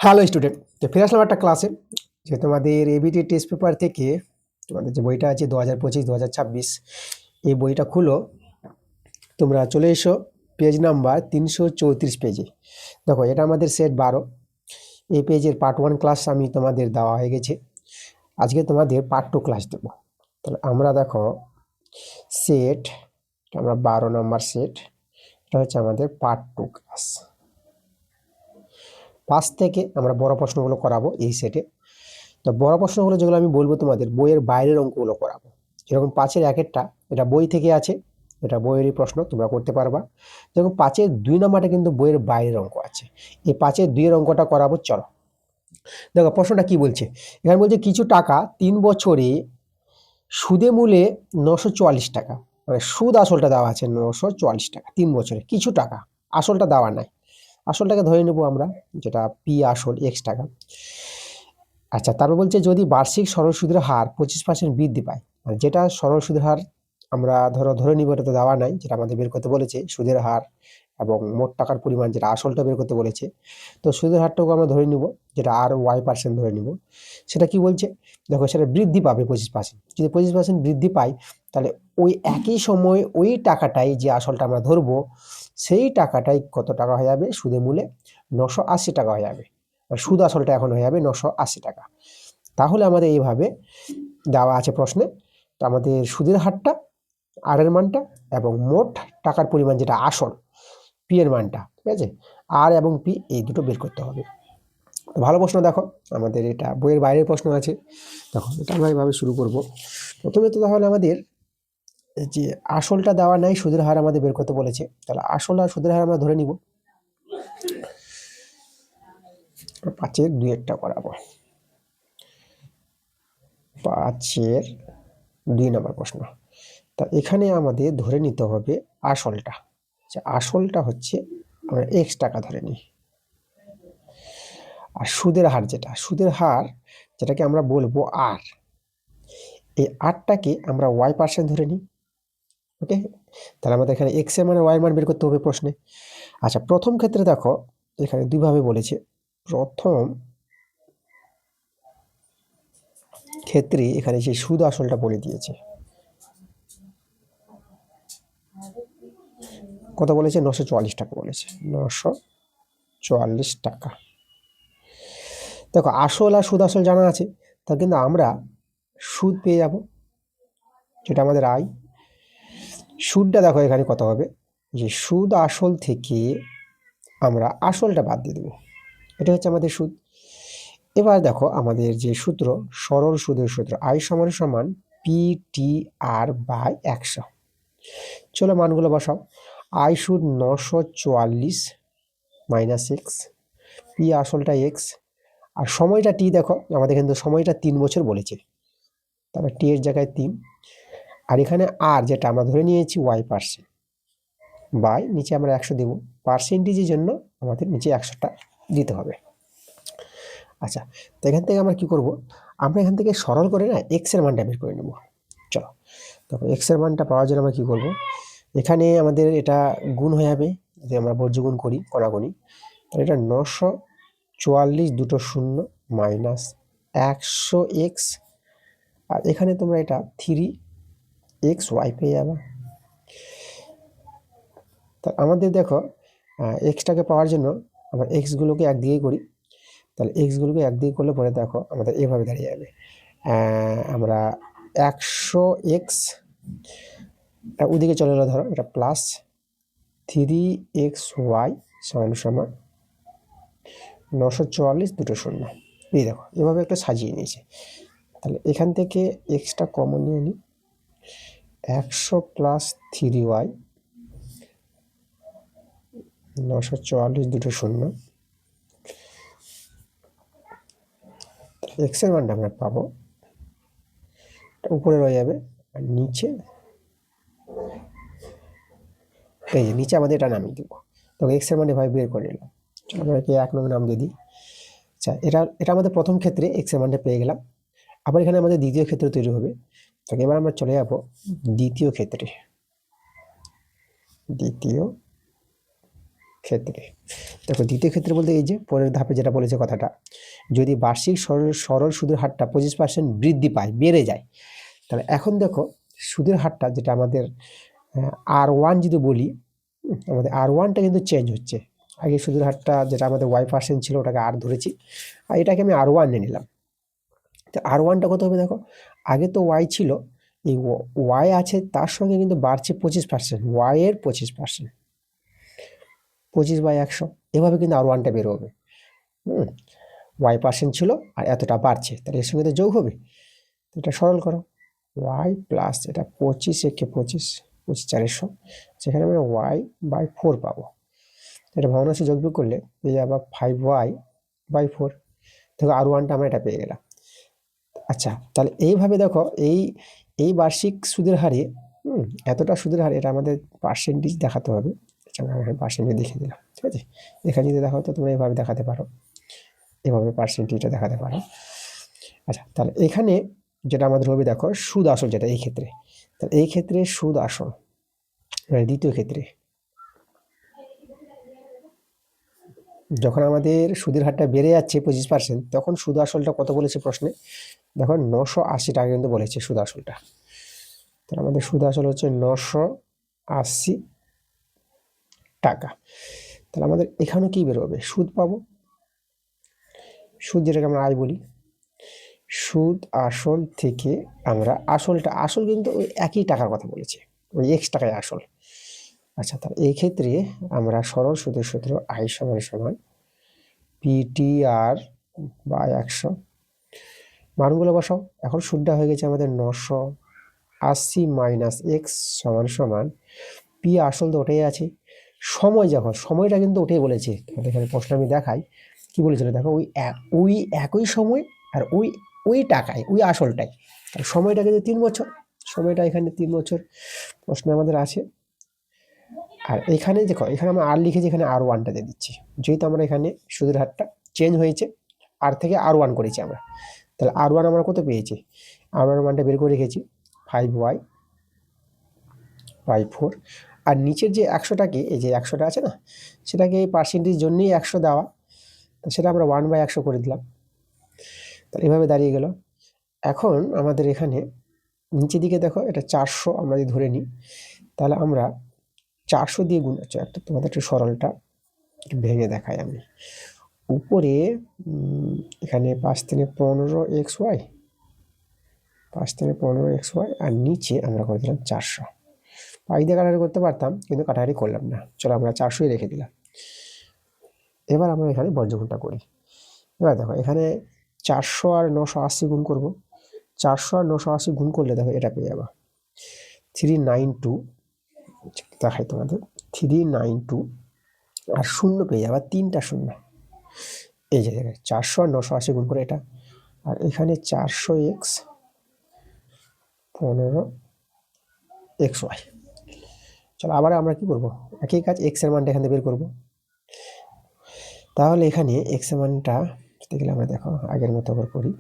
Hello student, তো ফিরে আসলাম একটা ক্লাসে। যে তোমাদের এবিটি টেস্ট পেপার থেকে তোমাদের যে বইটা আছে 2025-2026, এই বইটা খুলো। তোমরা চলে এসো পেজ নাম্বার 334 পেজে। দেখো, এটা আমাদের সেট 12। এই পেজের পার্ট 1 ক্লাস আমি তোমাদের দেওয়া হয়ে গেছে। আজকে তোমাদের পার্ট 2 ক্লাস দেবো। তাহলে আমরা দেখো সেট, আমরা 12 নম্বর সেট, এটা হচ্ছে আমাদের পার্ট 2 ক্লাস। 5 থেকে আমরা বড় প্রশ্নগুলো করাবো এই সেটে। তো বড় প্রশ্নগুলো যেগুলো আমি বলবো তোমাদের বইয়ের বাইরের অঙ্কগুলো করাবো। যেরকম 5-এর একেরটা এটা বই থেকে আছে, এটা বইয়েরই প্রশ্ন, তোমরা করতে পারবা। যেরকম 5-এর 2 নম্বরটা কিন্তু বইয়ের বাইরের অঙ্ক আছে। এই 5-এর 2-এর অঙ্কটা করাবো, চলো। দেখো প্রশ্নটা কি বলছে। এখানে বলছে কিছু টাকা 3 বছরে সুদে মূলে 944 টাকা, মানে সুদ আসলটা দেওয়া আছে 944 টাকা 3 বছরে। কিছু টাকা, আসলটা দেওয়া নাই। আসলটাকে ধরে নেবো আমরা, যেটা পি আসল এক্স টাকা। আচ্ছা, তারপর বলছে যদি বার্ষিক সরল সুদের হার 25% বৃদ্ধি পায়, মানে যেটা সরল সুদের হার আমরা ধরে নিব, এটা তো দেওয়া নাই, যেটা আমাদের বের করতে বলেছে সুদের হার এবং মোট টাকার পরিমাণ, যেটা আসলটা বের করতে বলেছে। তো সুদের হারটাকে আমরা ধরে নিব, যেটা আর y% ধরে নিব। সেটা কি বলছে, দেখো সেটা বৃদ্ধি পাবে 25%। যদি 25% বৃদ্ধি পায়, তাহলে ওই একই সময় ওই টাকাটাই, যে আসলটা আমরা ধরবো, সেই টাকাটাই কত টাকা হয়ে যাবে, সুদে মূলে 980 টাকা হয়ে যাবে। আর সুদ আসলটা এখন হয়ে যাবে 980 টাকা। তাহলে আমাদের এইভাবে দেওয়া আছে প্রশ্নে। তো আমাদের সুদের হারটা, আর এর মানটা, এবং মোট টাকার পরিমাণ যেটা আসল পি এর মানটা, ঠিক আছে, আর এবং পি এই দুটো বের করতে হবে। তো ভালো প্রশ্ন। দেখো আমাদের এটা বইয়ের বাইরের প্রশ্ন আছে। দেখো এটা আমরা এইভাবে শুরু করব। প্রথমে তো তাহলে আমাদের যে আসলটা দেওয়া নাই, সুদের হার আমাদের বের করতে বলেছে, তাহলে আসল আর সুদের হার আমরা ধরে নিব। 5-এর 2-একটা করাবো। 5-এর 2 নম্বর প্রশ্ন। তা এখানে আমাদের ধরে নিতে হবে আসলটা। আসলটা হচ্ছে আমরা এক্স টাকা ধরে নিই। আর সুদের হার, যেটাকে আমরা বলবো আর, এই আরটাকে আমরা y% ধরে নিই। ওকে, তাহলে আমাদের এখানে এক্স এর মানে ওয়াই মান বের করতে হবে প্রশ্নে। আচ্ছা, প্রথম ক্ষেত্রে দেখো এখানে দুইভাবে বলেছে। প্রথম ক্ষেত্রে এখানে সেই সুদ আসলটা বলে দিয়েছে। কত বলেছে, 944 টাকা বলেছে, 944 টাকা। দেখো আসল আর সুদ আসল জানা আছে, তা কিন্তু আমরা সুদ পেয়ে যাব, যেটা আমাদের আয়। সুদটা দেখো এখানে কত হবে, যে সুদ আসল থেকে আমরা আসলটা বাদ দিয়ে দেবো, এটা হচ্ছে আমাদের সুদ। এবার দেখো আমাদের যে সূত্র, সরল সুদের সূত্র, আই সমান সমান পি টি আর বাই 100। চলো মানগুলো বসাও। আই সুদ 944 মাইনাস এক্স, পি আসলটা এক্স, আর সময়টা টি। দেখো আমাদের কিন্তু সময়টা 3 বছর বলেছে, তাহলে টি এর জায়গায় 3। আর এখানে আর যেটা আমরা ধরে নিয়েছি y% বাই নিচে আমরা 100 দেব, পার্সেন্টেজের জন্য আমাদের নিচে 100টা দিতে হবে। আচ্ছা, তো এখান থেকে আমরা কি করব, আমরা এখান থেকে সরল করে না এক্স এর মানটা বের করে নেব। চলো, তখন এক্স এর মানটা পাওয়ার জন্য আমরা কি করব, এখানে আমাদের এটা গুণ হয়ে যাবে, যদি আমরা বর্জ্যগুণ করি কণাগুণি, তাহলে এটা 944 দুটো শূন্য মাইনাস 100 এক্স, আর এখানে তোমরা এটা 3xy পেয়ে যাবে। তা আমাদের দেখো এক্সটাকে পাওয়ার জন্য আমরা এক্সগুলোকে একদিকে করি, তাহলে এক্সগুলোকে একদিকে করলে পরে দেখো আমাদের এভাবে দাঁড়িয়ে যাবে। আমরা 100x ওদিকে চলে এলো, ধরো এটা প্লাস 3xy সমান সমান 944 দুটো শূন্য। এই দেখো এভাবে একটা সাজিয়ে নিয়েছে। তাহলে এখান থেকে এক্সটা কমন নিয়ে নিই, 100 প্লাস 3y 944 দুটো শূন্য, এক্স এর মানটা আমরা পাবো, উপরে রয়ে যাবে, আর নিচে এই নিচে আমাদের এটা নামিয়ে দেবো। তো এক্স এর মান এভাবে বের করে নিলাম। চলো আমরা একে 1 নং নাম দিয়ে দিই। আচ্ছা, এটা আমাদের প্রথম ক্ষেত্রে এক্স এর মানটা পেয়ে গেলাম। আবার এখানে আমাদের দ্বিতীয় ক্ষেত্র তৈরি হবে। তো এবার আমরা চলে যাব দ্বিতীয় ক্ষেত্রে। দ্বিতীয় ক্ষেত্রে। দেখো দ্বিতীয় ক্ষেত্রে বলতে এই যে পরের ধাপে যেটা বলেছে কথাটা, যদি বার্ষিক সরল সুদের হারটা 25% বৃদ্ধি পায়, বেড়ে যায়, তাহলে এখন দেখো সুদের হারটা যেটা আমাদের R1 যদি বলি, আমাদের R1টা কিন্তু চেঞ্জ হচ্ছে। আগে সুদের হারটা যেটা আমাদের Y% ছিল ওটাকে R ধরেছি, আর এটাকে আমি R1 নিয়ে নিলাম। তো R1টা কত হবে দেখো, আগে তো Y ছিল, এই Y আছে তার সঙ্গে কিন্তু বাড়ছে 25%, Y এর 25%, 25/100, এভাবে কিন্তু R1টা বেরোবে। Y% ছিল আর এতটা বাড়ছে, তাহলে এর সঙ্গে তো যোগ হবে। এটা সরল করো, Y প্লাস এটা 25 একে 25, 25/400, সেখানে আমরা Y/4 পাবো। এটা ভগ্নাংশে যোগবিয়োগ করলে পেয়ে যাবো 5Y/4। দেখো R1টা আমরা এটা পেয়ে গেলাম। আচ্ছা, তাহলে এইভাবে দেখো এই বার্ষিক সুদের হারে এতটা সুদের হারে, এটা আমাদের পার্সেন্টেজ দেখাতে হবে। আমরা পার্সেন্টেজ দেখে দিলাম, ঠিক আছে। এখানে যদি দেখাও তো তোমরা এইভাবে দেখাতে পারো, এভাবে পার্সেন্টেজটা দেখাতে পারো। আচ্ছা, তাহলে এখানে যেটা আমাদের হবে দেখো সুদ আসল, যেটা এই ক্ষেত্রে, তাহলে এই ক্ষেত্রে সুদ আসল, দ্বিতীয় ক্ষেত্রে যখন আমাদের সুদের হারটা বেড়ে যাচ্ছে 25%, তখন সুদ আসলটা কত বলেছে প্রশ্নে, দেখো 980 টাকা কিন্তু বলেছে সুদ আসলটা। তাহলে আমাদের সুদ আসল হচ্ছে 980 টাকা। তাহলে আমাদের এখানে কি বেরোবে, সুদ পাবো, সুদ যেটাকে আমরা আয় বলি। সুদ আসল থেকে আমরা আসল কিন্তু ওই একই টাকার কথা বলেছে, ওই X টাকায় আসল। আচ্ছা, তাহলে এই ক্ষেত্রে আমরা সরল সুদের সূত্র আই সমান সমান PTR/100, মানগুলো বসাও। এখন সুদটা হয়ে গেছে আমাদের 980 মাইনাস X সমান সমান পি আসল তো ওটাই আছে, সময় যখন, সময়টা কিন্তু ওটাই বলেছে। তোমাদের এখানে প্রশ্ন আমি দেখাই কি বলেছিল, দেখো ওই একই সময় আর ওই টাকায়, ওই আসলটাই, সময়টা কিন্তু 3 বছর, সময়টা এখানে 3 বছর প্রশ্ন আমাদের আছে। আর এখানে দেখো, এখানে আমরা আর লিখেছি, এখানে R1টা দিয়ে দিচ্ছি, যেহেতু আমরা এখানে সুদের হারটা চেঞ্জ হয়েছে, আর থেকে R1 করেছি আমরা, তাহলে R1 আমরা কত পেয়েছি, R1 মানটা বের করে রেখেছি 5Y/4। আর নিচের যে 100টাকে, এই যে 100টা আছে না, সেটাকে এই পার্সেন্টেজ জন্যই 100 দেওয়া, তো সেটা আমরা 1/100 করে দিলাম। তাহলে এভাবে দাঁড়িয়ে গেল। এখন আমাদের এখানে নিচের দিকে দেখো, এটা 400 আমরা যদি ধরে নিই, তাহলে আমরা 400 দিয়ে গুণ, একটা তোমাদের একটু সরলটা একটু ভেঙে দেখাই আমি। উপরে এখানে 5×3=15xy, 5×15xy, আর নিচে আমরা করে দিলাম 400। পাই দিয়ে কাটাকাটি করতে পারতাম, কিন্তু কাটাকাটি করলাম না, চলো আমরা 400ই রেখে দিলাম। এবার আমরা এখানে বর্গমূলটা করি। এবার দেখো এখানে 400 আর 980 গুণ করব, 400 আর 980 গুণ করলে দেখো এটা পেয়ে যাবো 392, দেখাই তোমাদের 392, আর শূন্য পেয়ে যাবা 3টা শূন্য, এই যে 400 আর 980 গুণ করে এটা, আর এখানে 400x 15xy। চলো আবার আমরা কি করব, একই কাজ, x এর মানটা এখান থেকে বের করব। তাহলে এখানে x এর মানটা দেখলে আমরা দেখো আগের মতো আবার করি,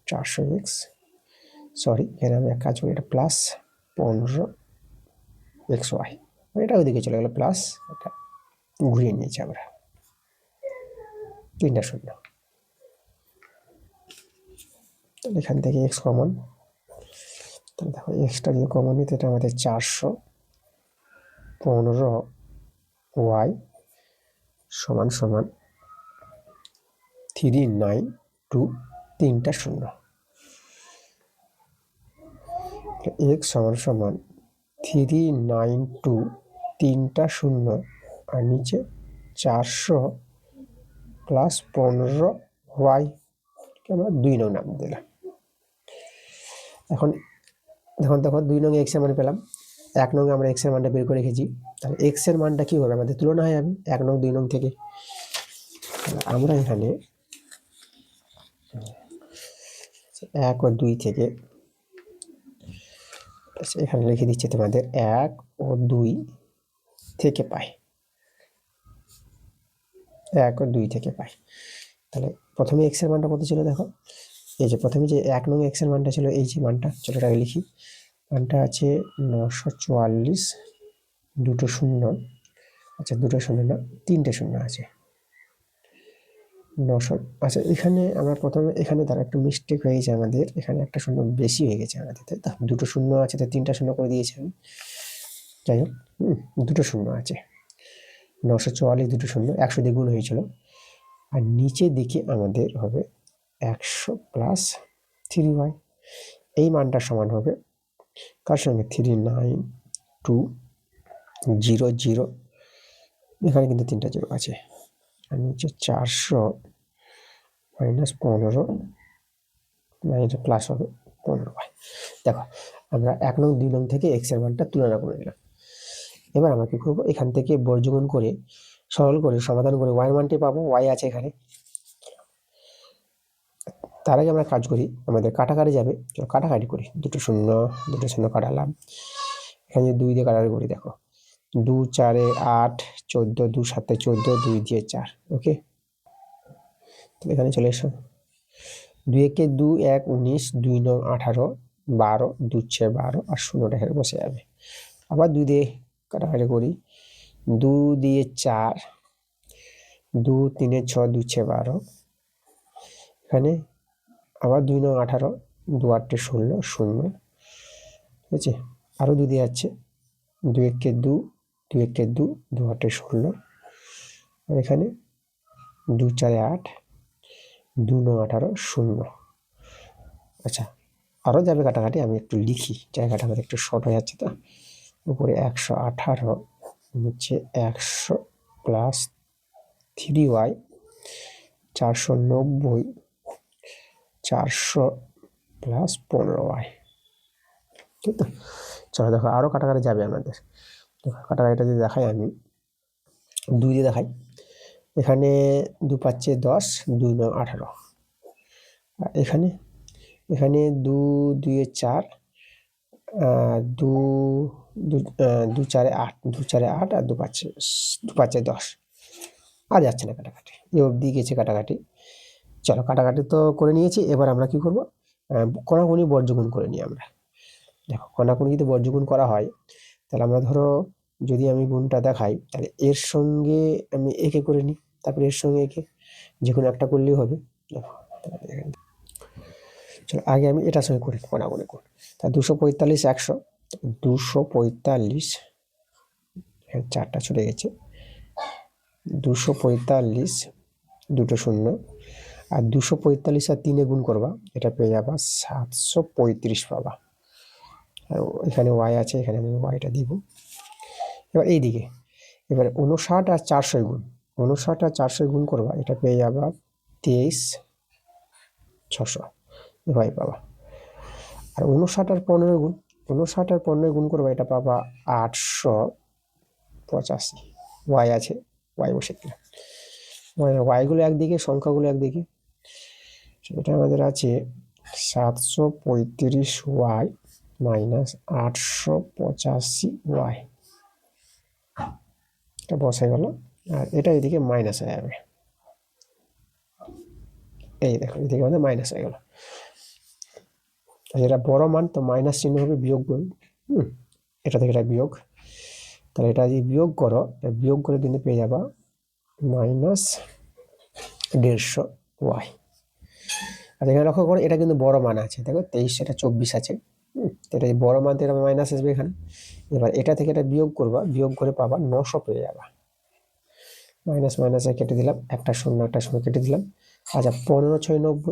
400x, সরি এখানে আমি এক কাজ করি, এটা প্লাস 15xy, এটা ওইদিকে চলে গেল প্লাস, এটা ঘুরিয়ে নিয়েছি আমরা, 3টা শূন্য। তাহলে এখান থেকে x কমন, তাহলে দেখো এক্সটা যদি কমন নিতে, এটা আমাদের 415y সমান সমান 392, 3টা শূন্য, x সমান সমান 392, 3টা শূন্য, আর নিচে 400 প্লাস 15y, আমরা 2 নং নাম দিলাম। এখন দেখো 2 নং x এর মান পেলাম, 1 নং আমরা x এর মানটা বের করে রেখেছি, তাহলে x এর মানটা কি হবে, আমাদের তুলনা হয় যাবে 1 নং 2 নং থেকে। আমরা এখানে 1 ও 2 থেকে, এখানে লিখে দিচ্ছি তোমাদের 1 ও 2 থেকে পাই, 1 ও 2 থেকে পাই। তাহলে প্রথমে x এর মানটা কত ছিল দেখো, এই যে প্রথমে যে 1 নং x এর মানটা ছিল, এই যে মানটা, চলো এটাকে লিখি, মানটা আছে 944, দুটো শূন্য, আচ্ছা, দুটো শূন্য না, তিনটে শূন্য আছে। 900। আচ্ছা, এখানে আমরা প্রথমে এখানে তার একটু মিস্টেক হয়ে গেছে আমাদের, এখানে একটা শূন্য বেশি হয়ে গেছে আমাদের, তাই তো? দুটো শূন্য আছে, তো তিনটা শূন্য করে দিয়েছি আমি। যাই হোক, দুটো শূন্য আছে। 944 দুটো শূন্য, 100 দিয়ে গুণ হয়েছিল। আর নিচে দিকে আমাদের হবে 100 প্লাস 3y। এই মানটা সমান হবে কার সঙ্গে? 39200। এখানে কিন্তু তিনটা জিরো আছে। আর নিচে 400 মাইনাস 15 মাইনাস প্লাস হবে 15y। দেখো, আমরা 1 নং 2 নং থেকে এক্স এর মানটা তুলনা করে নিলাম। এবার আমরা কি করবো? এখান থেকে বর্গমূল করে সরল করে সমাধান করে ওয়াই মানটি পাবো। ওয়াই আছে এখানে। তার আগে আমরা কাজ করি, আমাদের কাটাকাটি যাবে, চলো কাটাকাটি করি। দুটো শূন্য কাটালাম। এখানে 2 দিয়ে কাটাকাটি করি। দেখো, 2 4 8, 14, 2 7 14, 2 দিয়ে 4। ওকে, তাহলে এখানে চলে এসো। 2 একে 2, 1 19, 2 9 18, 12, 2 6 12, আর শূন্যটা এখানে বসে যাবে। আবার 2 দিয়ে কাটাকাটি করি। 2 দিয়ে 4, 2 3 6, 2 6 12। এখানে আবার 2 9 18, 2 8 16, 0। ঠিক আছে, আরও 2 দিয়ে যাচ্ছে। 2 একে 2, 2 একে 2, 2 8 16। আর এখানে 2 4 8, 2 9 18, 0। আচ্ছা, আরও যাবে কাটাকাটি, আমি একটু লিখি, জায়গাটা আমাদের একটু শর্ট হয়ে যাচ্ছে। তো উপরে 118, নিচে 100 প্লাস 3y, 490, 400 প্লাস 15y। ঠিক তো? চলো দেখো, আরও কাটাকাটি যাবে আমাদের। দেখো, কাটাকাটিটা যদি দেখাই, আমি 2 দিয়ে দেখাই। এখানে 2 5 10, 2 9 18। আর এখানে 2 2 4, 2 2 4 8, 2 4 8, আর 2 5 10। আর যাচ্ছে না কাটাকাটি, এ অবধি গেছে কাটাকাটি। চলো, কাটাকাটি তো করে নিয়েছি। এবার আমরা কি করব? কণাকুনি বর্জগুণ করে নিই আমরা। দেখো, কণাকুনি যদি বর্জগুণ করা হয়, তাহলে আমরা ধরো, যদি আমি গুণটা দেখাই, তাহলে এর সঙ্গে আমি একে করে নিই, তারপরে এর সঙ্গে একে, যে কোনো একটা করলেই হবে। দেখো, চলো আগে আমি এটার সঙ্গে করি কণাকুনি গুণ। তা 245 100, 245, হ্যাঁ 4টা ছুটে গেছে। 245 দুটো শূন্য, আর 245 আর 3 গুণ করবা, এটা পেয়ে যাবা 735 পাবা। আর এখানে ওয়াই আছে, এখানে আমি ওয়াইটা দিব। এবার এইদিকে, এবার 59 আর 400 গুণ, 59 আর 400 গুণ করবা, এটা পেয়ে যাবা 23,600 ওয়াই পাবা। আর 59 আর 15 গুণ, 59 আর 15 গুণ করবা, এটা পাবা 885। ওয়াই আছে, ওয়াই বসে দিলাম। ওয়াইগুলো একদিকে, সংখ্যাগুলো একদিকে। এটা আমাদের আছে 735 ওয়াই মাইনাস 885 ওয়াই। এটা বসে গেল, আর এটা এদিকে মাইনাস হয়ে যাবে। এই দেখো, এদিকে আমাদের মাইনাস হয়ে গেল। এটা বড় মান, তো মাইনাস চিহ্ন হবে, বিয়োগ গুণ। এটা থেকে এটা বিয়োগ, তাহলে এটা যদি বিয়োগ করো, বিয়োগ করে কিন্তু পেয়ে যাবা মাইনাস 150 ওয়াই। আর এখানে লক্ষ্য করো, এটা কিন্তু বড় মান আছে। দেখো 23, এটা 24 আছে। এটা বড় মান থেকে মাইনাস আসবে এখানে। এবার এটা থেকে এটা বিয়োগ করবা, বিয়োগ করে পাবা 900 পেয়ে যাবা। মাইনাস মাইনাসে কেটে দিলাম, একটা শূন্য কেটে দিলাম। আচ্ছা, 15 6 90।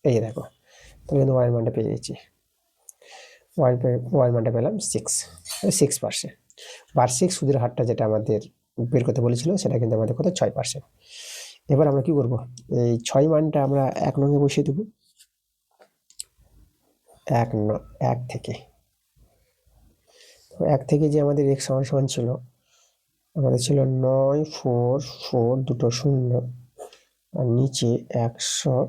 এই দেখো, তাহলে কিন্তু ওয়াই মানটা পেয়ে গেছি। ওয়াই মানটা পেলাম 6%। বার্ষিক সুদের হারটা যেটা আমাদের বের করতে বলেছিল, সেটা কিন্তু আমাদের কত? 6%। এবার আমরা কি করব? এই 6 মানটা আমরা 1 নঙে বসিয়ে দেবো। 1 থেকে, 1 থেকে যে আমাদের x সমান ছিল, আমাদের ছিল 9 4 4 দুটো শূন্য, আর নিচে 100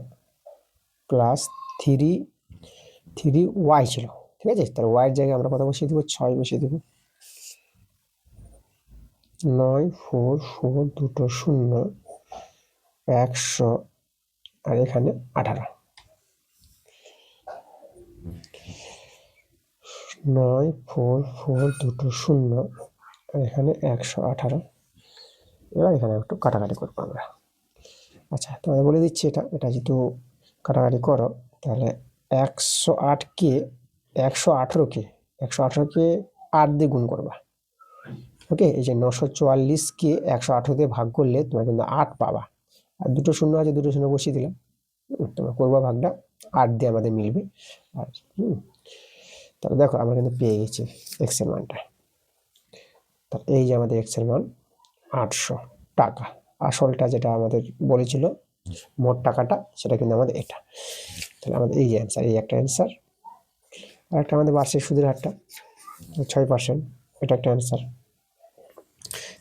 প্লাস 3 ওয়াই ছিল। ঠিক আছে, তাহলে ওয়াইয়ের জায়গায় আমরা কত বসিয়ে দেবো? 6 বসিয়ে দেবো। 9 4 4 দুটো শূন্য, 100, আর এখানে 18। 9 4 4 দুটো শূন্য, এখানে 118। এবার এখানে একটু কাটাকাটি করবো আমরা। আচ্ছা, তোমাদের বলে দিচ্ছি, এটা যেহেতু কাটাকাটি করো, তাহলে 108কে 118কে 118কে 8 দিয়ে গুণ করবা। ওকে, এই যে 944কে 118 দিয়ে ভাগ করলে তোমরা কিন্তু 8 পাবা। আর দুটো শূন্য আছে, দুটো শূন্য বসিয়ে দিলাম। তোমরা করবা ভাগটা, 8 দিয়ে আমাদের মিলবে। আর তাহলে দেখো আমরা কিন্তু পেয়ে গেছি এক্স এর মানটা। তাহলে এই যে আমাদের এক্স এর মান 800 টাকা। আসলটা যেটা আমাদের বলেছিল মোট টাকাটা, সেটা কিন্তু আমাদের এটা। তাহলে আমাদের এই যে অ্যান্সার, এই একটা অ্যান্সার। আর একটা আমাদের বার্ষিক সুদের হারটা 6%, এটা একটা অ্যান্সার।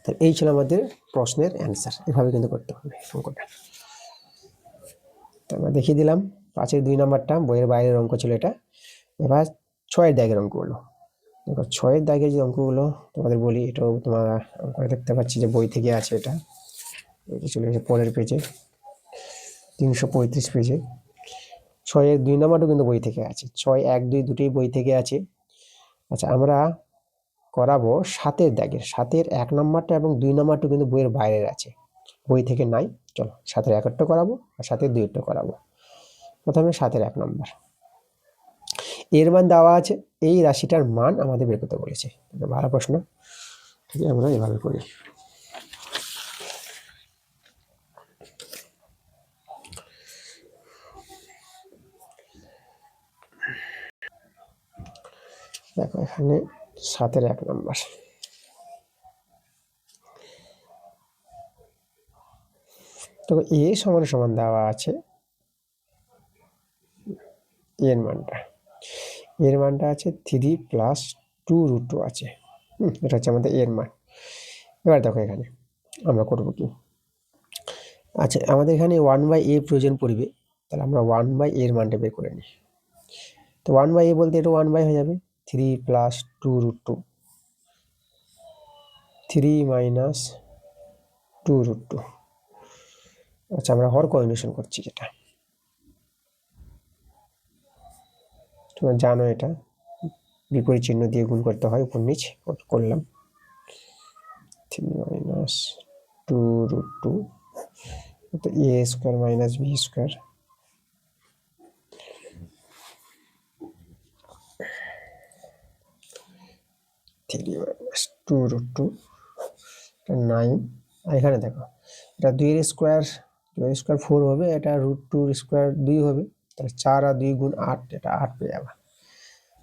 তাহলে এই ছিল আমাদের প্রশ্নের অ্যান্সার। এভাবে কিন্তু করতে হবে অঙ্কটা। তো আমরা দেখিয়ে দিলাম 5-এর 2 নাম্বারটা, বইয়ের বাইরের অঙ্ক ছিল এটা। এবার 6-এর দাগের অঙ্কগুলো দেখো। 6-এর দাগের যে অঙ্কগুলো তোমাদের বলি, এটাও তোমরা অঙ্কটা দেখতে পাচ্ছি যে বই থেকে আছে। এটা চলে গেছে পরের পেজে, 335 পেজে। 6-এর 2 নাম্বারটাও কিন্তু বই থেকে আছে। 6, 1, 2 দুটোই বই থেকে আছে। আচ্ছা, আমরা করাবো 7-এর দাগের। 7-এর 1 নাম্বারটা এবং 2 নাম্বারটা কিন্তু বইয়ের বাইরের আছে, বই থেকে নাই। চলো 7-এর 1-টা করাবো আর 7-এর 2-টা করাবো। প্রথমে 7-এর 1 নাম্বার। এর মান দেওয়া আছে, এই রাশিটার মান আমাদের বের করতে বলেছে। ভালো প্রশ্ন, ঠিক আছে? আমরা এভাবে করি। দেখো এখানে 7-এর 1 নাম্বার। তো এ সমান সমান দেওয়া আছে এর মানটা। এর মানটা আছে 3 + 2√2 আছে। এটা হচ্ছে আমাদের এর মান। এবার দেখো এখানে আমরা করবো কি। আচ্ছা, আমাদের এখানে 1/a প্রয়োজন পড়বে। তাহলে আমরা 1/a এর মানটা বের করে নিই। তো 1/a বলতে এটা 1/, হয়ে যাবে 3 + 2√2, 3 - 2√2। আচ্ছা, আমরা হর কম্বিনেশন করছি, যেটা তোমরা জানো, এটা বিপরীত চিহ্ন দিয়ে গুণ করতে হয়, উপর নিচ করলাম। 3 - 2√2, তো a² - b²। Three minus 2√2, 9। আর এখানে দেখো, এটা 2-এর স্কোয়ার, 2-এর স্কোয়ার 4 হবে, এটা √2-এর স্কোয়ার 2 হবে। তাহলে 4 আর 2 গুণ 8, এটা 8 পেয়ে যাবে।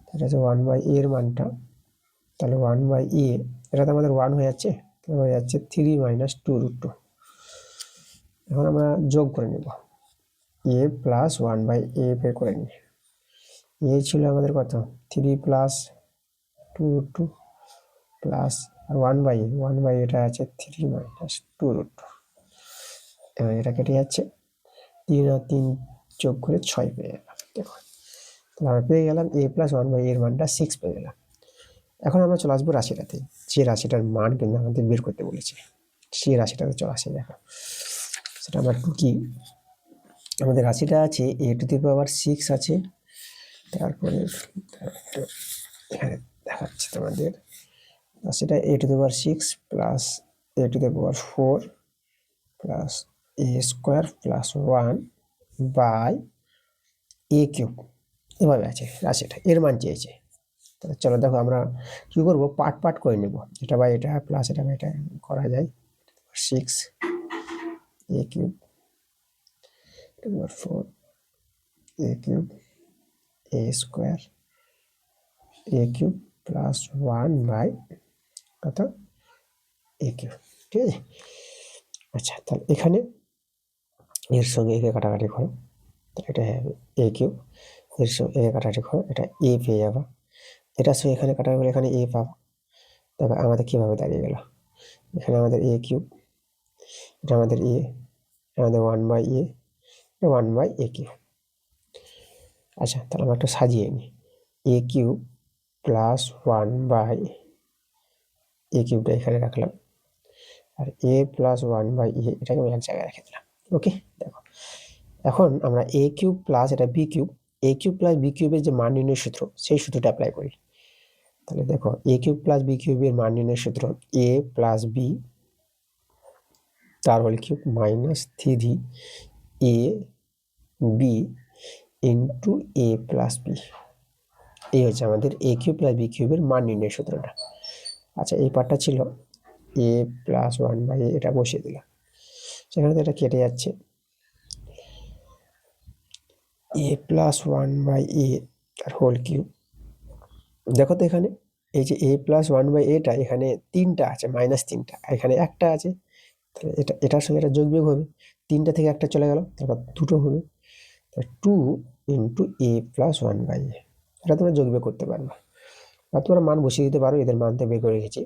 তাহলে হচ্ছে 1/a এর মানটা। তাহলে 1/a, এটা তো আমাদের 1 হয়ে যাচ্ছে, তাহলে হয়ে যাচ্ছে 3 - 2√2। এখন আমরা যোগ করে নেব, a + 1/a বের করে নিই। a ছিল আমাদের কত, 3 + 2√2 প্লাস, আর 1/a, 1/a এটা আছে 3 - 2√2। এবার এটা কেটে যাচ্ছে, 3 আর 3 যোগ করে 6 পেয়ে গেলাম। দেখো, তাহলে আমরা পেয়ে গেলাম a + 1/a এর মানটা 6 পেয়ে গেলাম। এখন আমরা চলে আসবো রাশিটাতে, যে রাশিটার মান কিন্তু আমাদের বের করতে বলেছে, সেই রাশিটাতে চলে আসে। দেখো সেটা আমরা কি, আমাদের রাশিটা আছে a⁶ আছে। তারপরে এখানে দেখাচ্ছি তোমাদের, রাশিটা a⁶ plus a⁴ plus a² + 1/a³, এভাবে আছে রাশিটা। এর মান চেয়েছে। তাহলে চলো দেখো আমরা কি করব, পার্ট পার্ট করে নেব। এটা বা এটা প্লাস এটা বা এটা করা যায়। 6 a³ / 4 a³ a² a³ + 1/, কত, a³, ঠিক আছে? আচ্ছা, তাহলে এখানে এর সঙ্গে একে কাটাকাটি করো, তাহলে এটা হবে a³, এর সঙ্গে একে কাটাকাটি করো, এটা a পেয়ে যাবে। এটার সঙ্গে এখানে কাটাকাটি করলে এখানে a পাবো। দেখো আমাদের কীভাবে দাঁড়িয়ে গেল, এখানে আমাদের a³, এটা আমাদের a, আমাদের 1/a, এটা 1/a³। আচ্ছা, তাহলে আমরা একটু সাজিয়ে নিই, a³ + 1/a³টা এখানে রাখলাম, আর a + 1/a এটাকে আমি এক জায়গায় রেখে দিলাম। ওকে, দেখো এখন আমরা a³ + এটা b³, a³ + b³ এর যে মান নির্ণয়ের সূত্র, সেই সূত্রটা অ্যাপ্লাই করি। তাহলে দেখো এ কিউব প্লাস বি কিউবের মান নির্ণয়ের সূত্র এ প্লাস বি তার whole cube minus 3 A B into A plus B. এই হচ্ছে আমাদের এ কিউব প্লাস বি কিউবের মান নির্ণয়ের সূত্রটা। আচ্ছা, এই পার্টটা ছিল এ প্লাস 1/a, এটা বসিয়ে দিলাম, সেখানে তো এটা কেটে যাচ্ছে। এ প্লাস 1/a তার হোল কিউব। দেখো তো এখানে এই যে এ প্লাস 1/aটা এখানে 3টা আছে, মাইনাস 3টা, এখানে একটা আছে, তাহলে এটার সঙ্গে এটা যোগ বিয়োগ হবে। 3টা থেকে একটা চলে গেল, তারপর 2টো হবে, 2 ইন্টু এ প্লাস 1/a। এটা তোমরা যোগ বিয়োগ করতে পারবে, বা তোমরা মান বসিয়ে দিতে পারো, এদের মানটা বের করে রেখেছি।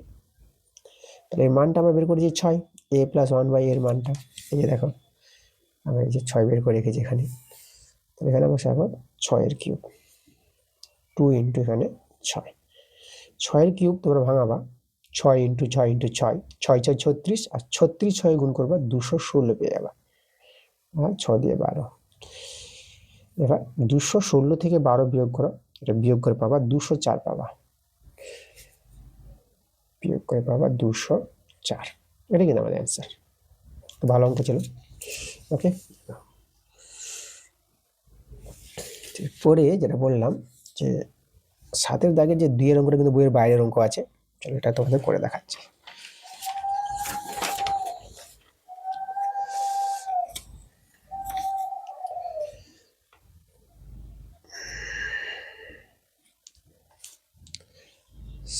তাহলে এই মানটা আমরা বের করেছি 6, এ প্লাস 1/a এর মানটা। এই যে দেখো আমরা এই যে 6 বের করে রেখেছি এখানে। তাহলে এখানে বসাবো 6 কিউব, 2 ইন্টু এখানে 6। 6 কিউব তোমরা ভাঙাবা, 6 ইন্টু 6 ইন্টু 6, 6 6 36, আর 36 6 গুণ করবা 216 পেয়ে যাবা, আর 6 দিয়ে 12। এবার 216 থেকে 12 বিয়োগ করো, এটা বিয়োগ করে পাবা 204 পাবা, বিয়োগ করে পাবা 204। এটা কিন্তু আমাদের অ্যান্সার। তো ভালো অঙ্ক ছিল। ওকে, পরে যেটা বললাম যে 7-এর দাগের যে 2-এর অঙ্কটা কিন্তু বইয়ের বাইরের অঙ্ক আছে, চলো এটা তোমাদের করে দেখাচ্ছি।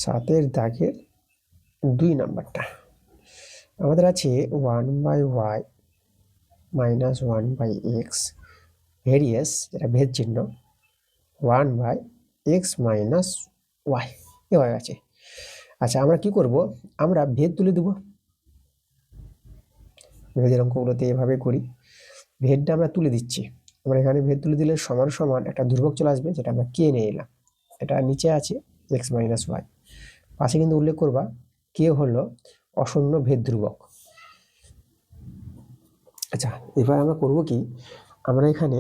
সাতের দাগের 2 নাম্বারটা আমাদের আছে 1/y মাইনাস 1/x ভেরিয়েস, যেটা ভেদ চিহ্ন, 1/x মাইনাস ওয়াই এভাবে আছে। আচ্ছা, আমরা কি করব, আমরা ভেদ তুলে দেব। ভেদের অঙ্কগুলোতে এভাবে করি, ভেদটা আমরা তুলে দিচ্ছি। আমরা এখানে ভেদ তুলে দিলে সমান সমান একটা ধ্রুবক চলে আসবে, যেটা আমরা কে নিয়ে এলাম। এটা নিচে আছে x মাইনাস ওয়াই, পাশে কিন্তু উল্লেখ করবা কে হলো অশূন্য ভেদ ধ্রুবক। আচ্ছা, এবার আমরা করব কি, আমরা এখানে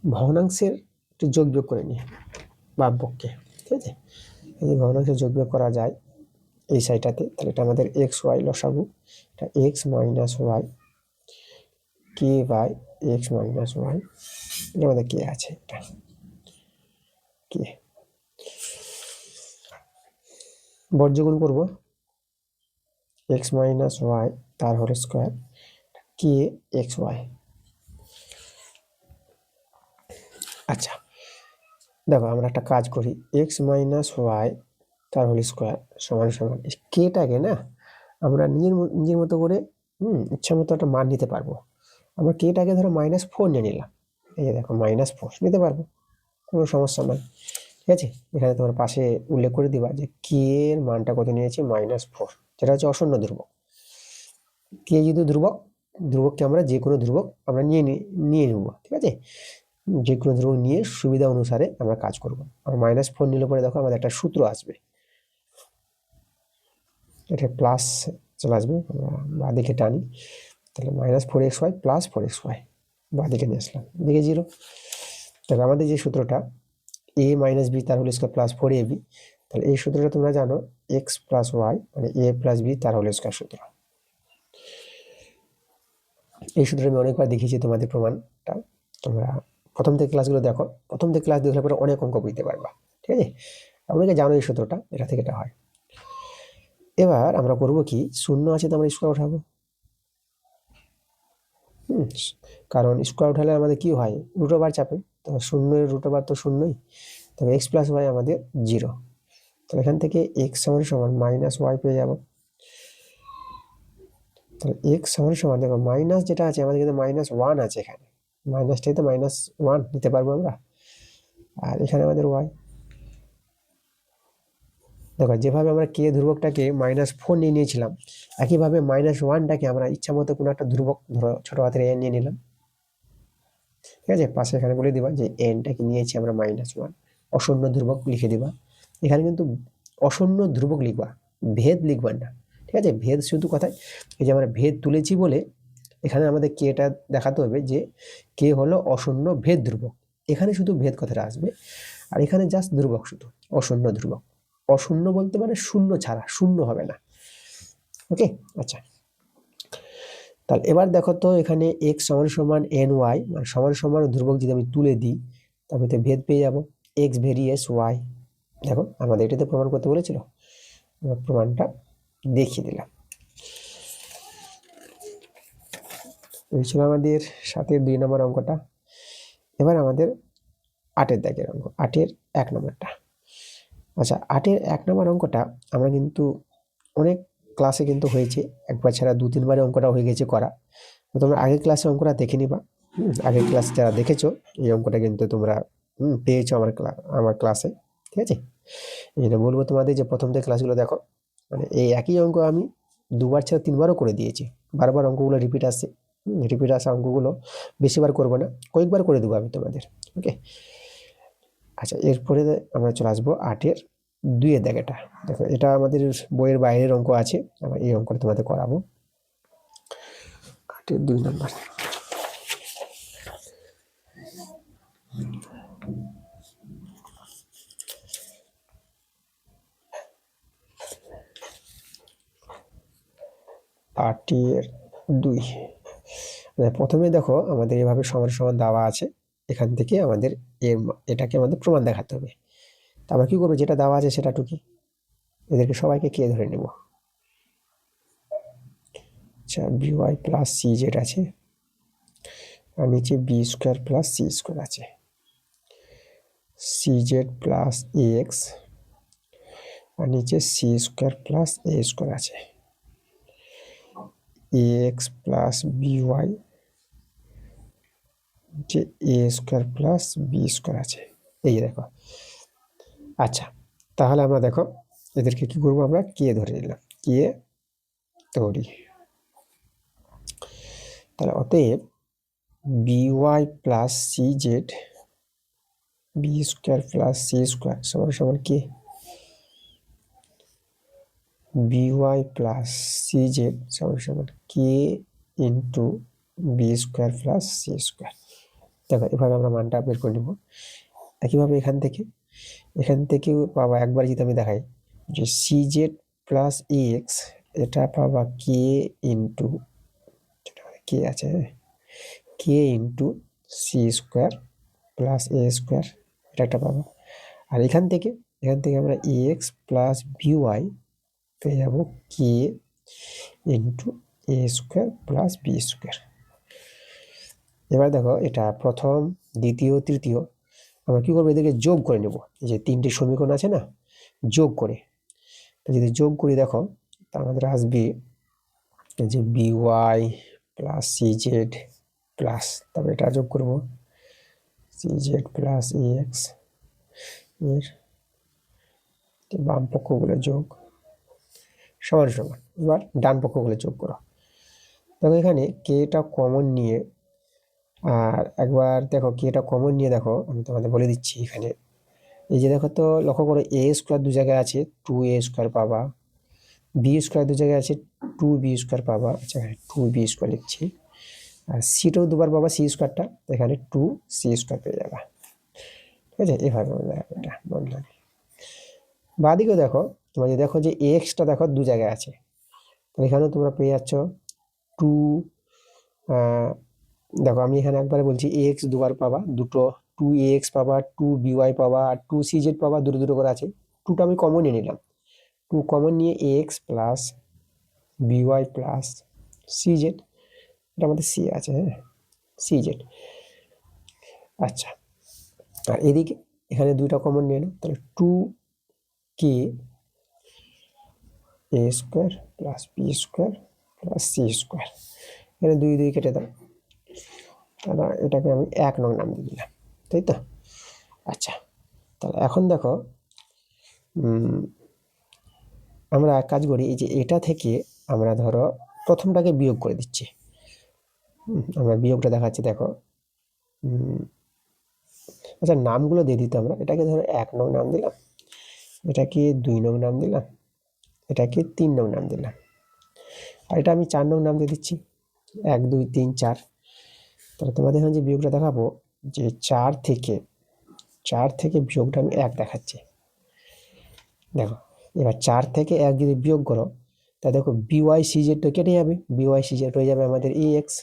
ভগ্নাংশের একটু যোগ বিয়োগ করে নিই বাম পক্ষে, ঠিক আছে। এই যে ভগ্নাংশের যোগ বিয়োগ করা যায় এই সাইডটাতে, তাহলে এটা আমাদের এক্স ওয়াই লসাগু, এটা এক্স মাইনাস ওয়াই কে বাই এক্স মাইনাস ওয়াই, এটা আমাদের কে আছে, এটা কে। বর্জগুণ করব, এক্স মাইনাস ওয়াই তার হোল স্কোয়ার কে এক্স ওয়াই। আচ্ছা দেখো, আমরা একটা কাজ করি, এক্স মাইনাস ওয়াই তার হোল স্কোয়ার সমান সমান কেটাকে না আমরা নিজের মতো করে ইচ্ছা মতো একটা মান নিতে পারবো। আমরা কেটাকে ধরো -4 নিয়ে নিলাম, এই যে দেখো -4 নিতে পারবো, কোনো সমস্যা নয়, ঠিক আছে। এখানে তোমার পাশে উল্লেখ করে দিবা যে কে এর মানটা কত নিয়েছি, -4, যেটা হচ্ছে অশূন্য ধ্রুবক। কে যদি ধ্রুবককে আমরা যে কোনো ধ্রুবক আমরা নিয়ে নেবো, ঠিক আছে। যে কোনো ধ্রুবক নিয়ে সুবিধা অনুসারে আমরা কাজ করব। আর -4 নিলে পরে দেখো আমাদের একটা সূত্র আসবে, এটা প্লাস চলে আসবে, আমরা বাঁ দিকে টানি, তাহলে -4xy প্লাস 4xy বাঁ দিকে নিয়ে আসলাম, দিকে 0। তবে আমাদের যে সূত্রটা a মাইনাস বি তার হোল স্কোয়ার প্লাস 4ab, তাহলে এই সূত্রটা তোমরা জানো x প্লাস ওয়াই মানে a প্লাস বি তার হোল স্কোয়ার সূত্র। এই সূত্রটা আমি অনেকবার দেখিয়েছি তোমাদের প্রমাণটা, তোমরা প্রথম থেকে ক্লাসগুলো দেখো, প্রথম থেকে ক্লাস দেখলে পরে অনেক অঙ্ক বুঝতে পারবা, ঠিক আছে। আপনাকে জানো এই সূত্রটা, এটা থেকে এটা হয়। এবার আমরা করব কি, শূন্য আছে তো আমরা স্কোয়ার উঠাবো, কারণ স্কোয়ার উঠালে আমাদের কি হয়, রুট ওভার চাপে, তো শূন্যের রুট ওভার তো শূন্যই, তবে এক্স প্লাস ওয়াই আমাদের 0, তাহলে এখান থেকে এক্স সমান সমান মাইনাস ওয়াই পেয়ে যাব। তাহলে এক্স সমান সমান দেখো মাইনাস যেটা আছে আমাদের কিন্তু -1 আছে, এখানে মাইনাসটাই তো -1 নিতে পারবো আমরা, আর এখানে আমাদের ওয়াই। দেখো যেভাবে আমরা কে ধ্রুবকটাকে -4 নিয়ে নিয়েছিলাম, একইভাবে -1টাকে আমরা ইচ্ছা মতো কোনো একটা ধ্রুবক ধরো ছোট হাতের এ নিয়ে নিলাম, ঠিক আছে। পাশে এখানে বলে দিবা যে এনটাকে নিয়েছি আমরা -1, অশূন্য ধ্রুবক লিখে দিবা। এখানে কিন্তু অশূন্য ধ্রুবক লিখবা, ভেদ লিখবা না, ঠিক আছে। ভেদ শুধু কথায়, এই যে আমরা ভেদ তুলেছি বলে এখানে আমাদের কেটা দেখাতে হবে যে কে হলো অশূন্য ভেদ ধ্রুবক, এখানে শুধু ভেদ কথাটা আসবে, আর এখানে জাস্ট ধ্রুবক, শুধু অশূন্য ধ্রুবক। অশূন্য বলতে মানে শূন্য ছাড়া, শূন্য হবে না। ওকে, আচ্ছা। তাহলে এবার দেখো তো এখানে x সমান সমান ny মানে সমান সমান ধ্রুবক যদি আমি তুলে দিই তবে তো ভেদ পেয়ে যাব, x ভেরিয়েস y। দেখো আমাদের এটাতে প্রমাণ করতে বলেছিল, আমরা প্রমাণটা দেখিয়ে দিলাম। এই ছিল আমাদের 7-এর 2 নম্বর অঙ্কটা। এবার আমাদের 8-এর দাগের অঙ্ক, 8-এর 1 নম্বরটা। আচ্ছা, 8-এর 1 নম্বর অঙ্কটা আমরা কিন্তু অনেক ক্লাসে কিন্তু হয়েছে, একবার ছাড়া 2-3 বারে অঙ্কটা হয়ে গেছে করা। তো তোমরা আগের ক্লাসে অঙ্কটা দেখে নিবা। আগের ক্লাস যারা দেখেছো এই অঙ্কটা কিন্তু তোমরা পেয়েছো আমার ক্লাসে, ঠিক আছে। এই জন্য বলবো তোমাদের যে প্রথম থেকে ক্লাসগুলো দেখো, মানে এই একই অঙ্ক আমি 2বার ছাড়া 3বারও করে দিয়েছি। বারবার অঙ্কগুলো রিপিট আসছে, রিপিট আসা অঙ্কগুলো বেশিবার করবো না, কয়েকবার করে দেবো আমি তোমাদের। ওকে, আচ্ছা, এরপরে আমরা চলে আসবো 8-এর 2-এর দাগেটা। দেখো এটা আমাদের বইয়ের বাইরের অঙ্ক আছে, আমরা এই অঙ্কটা তোমাদের করাবো। 8-এর 2 নম্বর। আটের 2। প্রথমে দেখো আমাদের এভাবে সমান সমান দেওয়া আছে, এখান থেকে আমাদের এটাকে আমাদের প্রমাণ দেখাতে হবে। তা আমরা কি করবো, যেটা দেওয়া আছে সেটা টুকি এদেরকে সবাইকে কে ধরে নেব। আচ্ছা, by প্লাস সি জেড আছে, আর নিচে B square plus C square আছে, C Z plus A X, আর নিচে C square plus A square আছে, এ এক্স প্লাস বিওয়াই, যে A square plus B square আছে। এই দেখো, আচ্ছা তাহলে আমরা দেখো এদেরকে কি করবো, আমরা কে ধরে নিলাম, কে ধরি। তাহলে অতএব B Y plus C Z B square plus C square সমান সমান K, B Y plus C Z সমান সমান K into B square plus C square. দেখো এভাবে আমরা মানটা বের করে নেব। একইভাবে এখান থেকেও পাবা, একবার যদি আমি দেখাই যে সি জেড প্লাস এক্স, এটা পাবা কে ইন্টু, কে আছে কে into C square plus A square, এটা একটা পাবা। আর এখান থেকে আমরা এক্স প্লাস বিওয়াই পেয়ে যাবো কে ইন্টু এ স্কোয়ার প্লাস বি স্কোয়ার। এবার দেখো এটা প্রথম, দ্বিতীয়, তৃতীয়, আমরা কি করবো, এদেরকে যোগ করে নেব। এই যে 3টে সমীকরণ আছে না, যোগ করে, যদি যোগ করি দেখো তা আমাদের আসবে যে B Y plus C Z plus, তারপরে এটা যোগ করব সি জেড প্লাস এক্স, এর বাম পক্ষগুলো যোগ সমান সমান, এবার ডান পক্ষগুলো যোগ করো। দেখো এখানে কেটা কমন নিয়ে, আর একবার দেখো কেটা কমন নিয়ে দেখো আমি তোমাদের বলে দিচ্ছি। এখানে এই যে দেখো তো লক্ষ্য করো, এ স্কোয়ার 2 জায়গায় আছে 2a স্কোয়ার পাবা, বি স্কোয়ার 2 জায়গায় আছে 2b স্কোয়ার পাবা। আচ্ছা, এখানে 2b স্কোয়ার লিখছি, আর সিটাও 2বার পাবা, সি স্কোয়ারটা, এখানে 2c স্কোয়ার পেয়ে যাবা। ঠিক আছে, এভাবে এটা বন্ধনী। বাদিকেও দেখো, তোমরা যে দেখো যে এক্সটা দেখো 2 জায়গায় আছে, তাহলে এখানেও তোমরা পেয়ে যাচ্ছ 2, দেখো আমি এখানে একবারে বলছি এক্স 2বার পাবা, দুটো 2ax পাবা, 2by পাবা, আর 2cz পাবা, দুটো দুটো করে আছে। 2টা আমি কমন নিয়ে নিলাম, 2 কমন নিয়ে ax plus by plus cz, এটা আমাদের c আছে, হ্যাঁ cz। আচ্ছা, আর এদিকে এখানে 2টা কমন নিয়ে নাও, তাহলে 2k a square plus B square plus C square, এখানে 2 2 কেটে দাও, তাহলে এটাকে আমি 1 নং নাম দিয়ে দিলাম, তাই তো। আচ্ছা, তাহলে এখন দেখো আমরা এক কাজ করি, এই যে এটা থেকে আমরা ধরো প্রথমটাকে বিয়োগ করে দিচ্ছি। আমরা বিয়োগটা দেখাচ্ছি, দেখো আচ্ছা নামগুলো দিয়ে দিতে, আমরা এটাকে ধরো 1 নং নাম দিলাম, এটাকে 2 নং নাম দিলাম, এটাকে 3 নং নাম দিলাম, আর এটা আমি 4 নং নাম দিয়ে দিচ্ছি, 1 2 3 4। তাহলে তোমাদের এখানে যে বিয়োগটা দেখাবো, যে 4 থেকে বিয়োগটা আমি 1 দেখাচ্ছি, দেখো এবার 4 থেকে 1 যদি বিয়োগ করো তা দেখো বিওয়াই সিজেড তো কেটে যাবে, বিওয়াই সিজেড হয়ে যাবে আমাদের এক্স।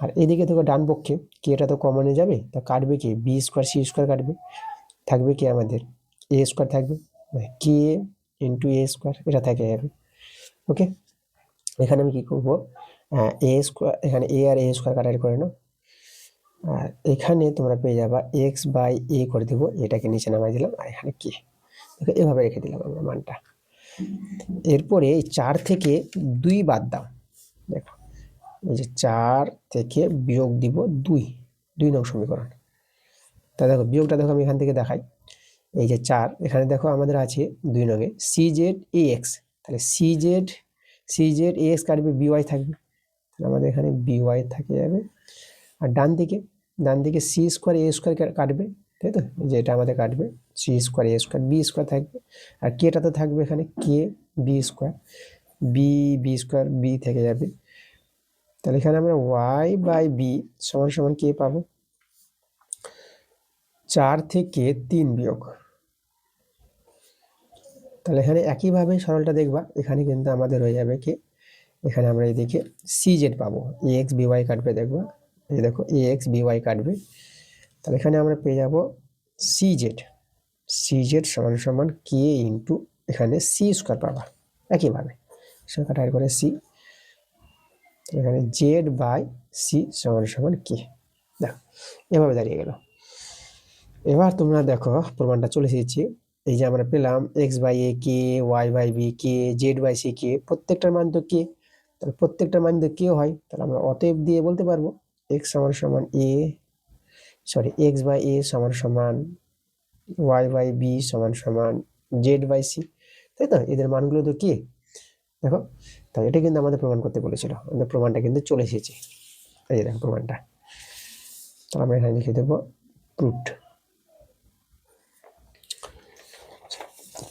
আর এদিকে দেখো ডান পক্ষে কেটা তো কমনে যাবে, তা কাটবে কি বি স্কোয়ার সি স্কোয়ার কাটবে, থাকবে কি আমাদের এ স্কোয়ার থাকবে, কে ইন্টু এ স্কোয়ার এটা থেকে যাবে। ওকে, এখানে আমি কি করবো, এ স্কোয়ার, এখানে এ আর এ স্কোয়ার কাটাকাটি করে নাও, আর এখানে তোমরা পেয়ে যাবা এক্স বাই এ করে দেবো, এটাকে নিচে নামাই দিলাম, আর এখানে কি দেখো এভাবে রেখে দিলাম আমরা মানটা। এরপরে এই 4 থেকে 2 বাদ দাও, দেখো এই যে 4 থেকে বিয়োগ দিব 2 নং সমীকরণ। তা দেখো বিয়োগটা দেখো আমি এখান থেকে দেখাই, এই যে 4 এখানে দেখো আমাদের আছে 2 নঙে সি জেড এ এক্স, তাহলে সি জেড এ এক্স কাটবে বিওয়াই থাকবে, তাহলে আমাদের এখানে বিওয়াই থাকে যাবে। আর ডান দিকে সি স্কোয়ার এ স্কোয়ার কাটবে, তাই তো, যে এটা আমাদের কাটবে C square A square B square থাকবে, আর কেটা তো থাকবে এখানে K B square, B square B থেকে যাবে। তাহলে এখানে আমরা ওয়াই বাই বি সমান সমান কে পাবো, 4 থেকে 3 বিয়োগ, তাহলে এখানে একইভাবে সরলটা দেখবা, এখানে কিন্তু আমাদের হয়ে যাবে কি, এখানে আমরা এদিকে সি জেড পাবো, এ এক্স বিওয়াই কাটবে, দেখবা এই দেখো এ এক্স বিওয়াই কাটবে, তাহলে এখানে আমরা পেয়ে যাব সি জেড সমান সমান কে ইন্টু এখানে সি স্কোয়ার পাবা, একইভাবে কাটার করে সি, এখানে জেড বাই সি সমান সমান কে, দেখো এভাবে দাঁড়িয়ে গেল। এবার তোমরা দেখো প্রমাণটা চলে এসেছি, এই যে আমরা পেলাম X by A K, Y by B K, Z by C K, প্রত্যেকটার মান তো কে, তাহলে প্রত্যেকটার মান তো কে হয়, তাহলে আমরা অতএব দিয়ে বলতে পারবো এক্স সমান সমান এক্স বাই এ সমান সমান ওয়াই বাই বি সমান সমান জেড বাই সি, তাই তো, এদের মানগুলো তো কে, দেখো। তাই এটা কিন্তু আমাদের প্রমাণ করতে বলেছিল, আমাদের প্রমাণটা কিন্তু চলে এসেছে, এই দেখো প্রমাণটা, তাহলে আমরা এখানে লিখে দেবো প্রুফড।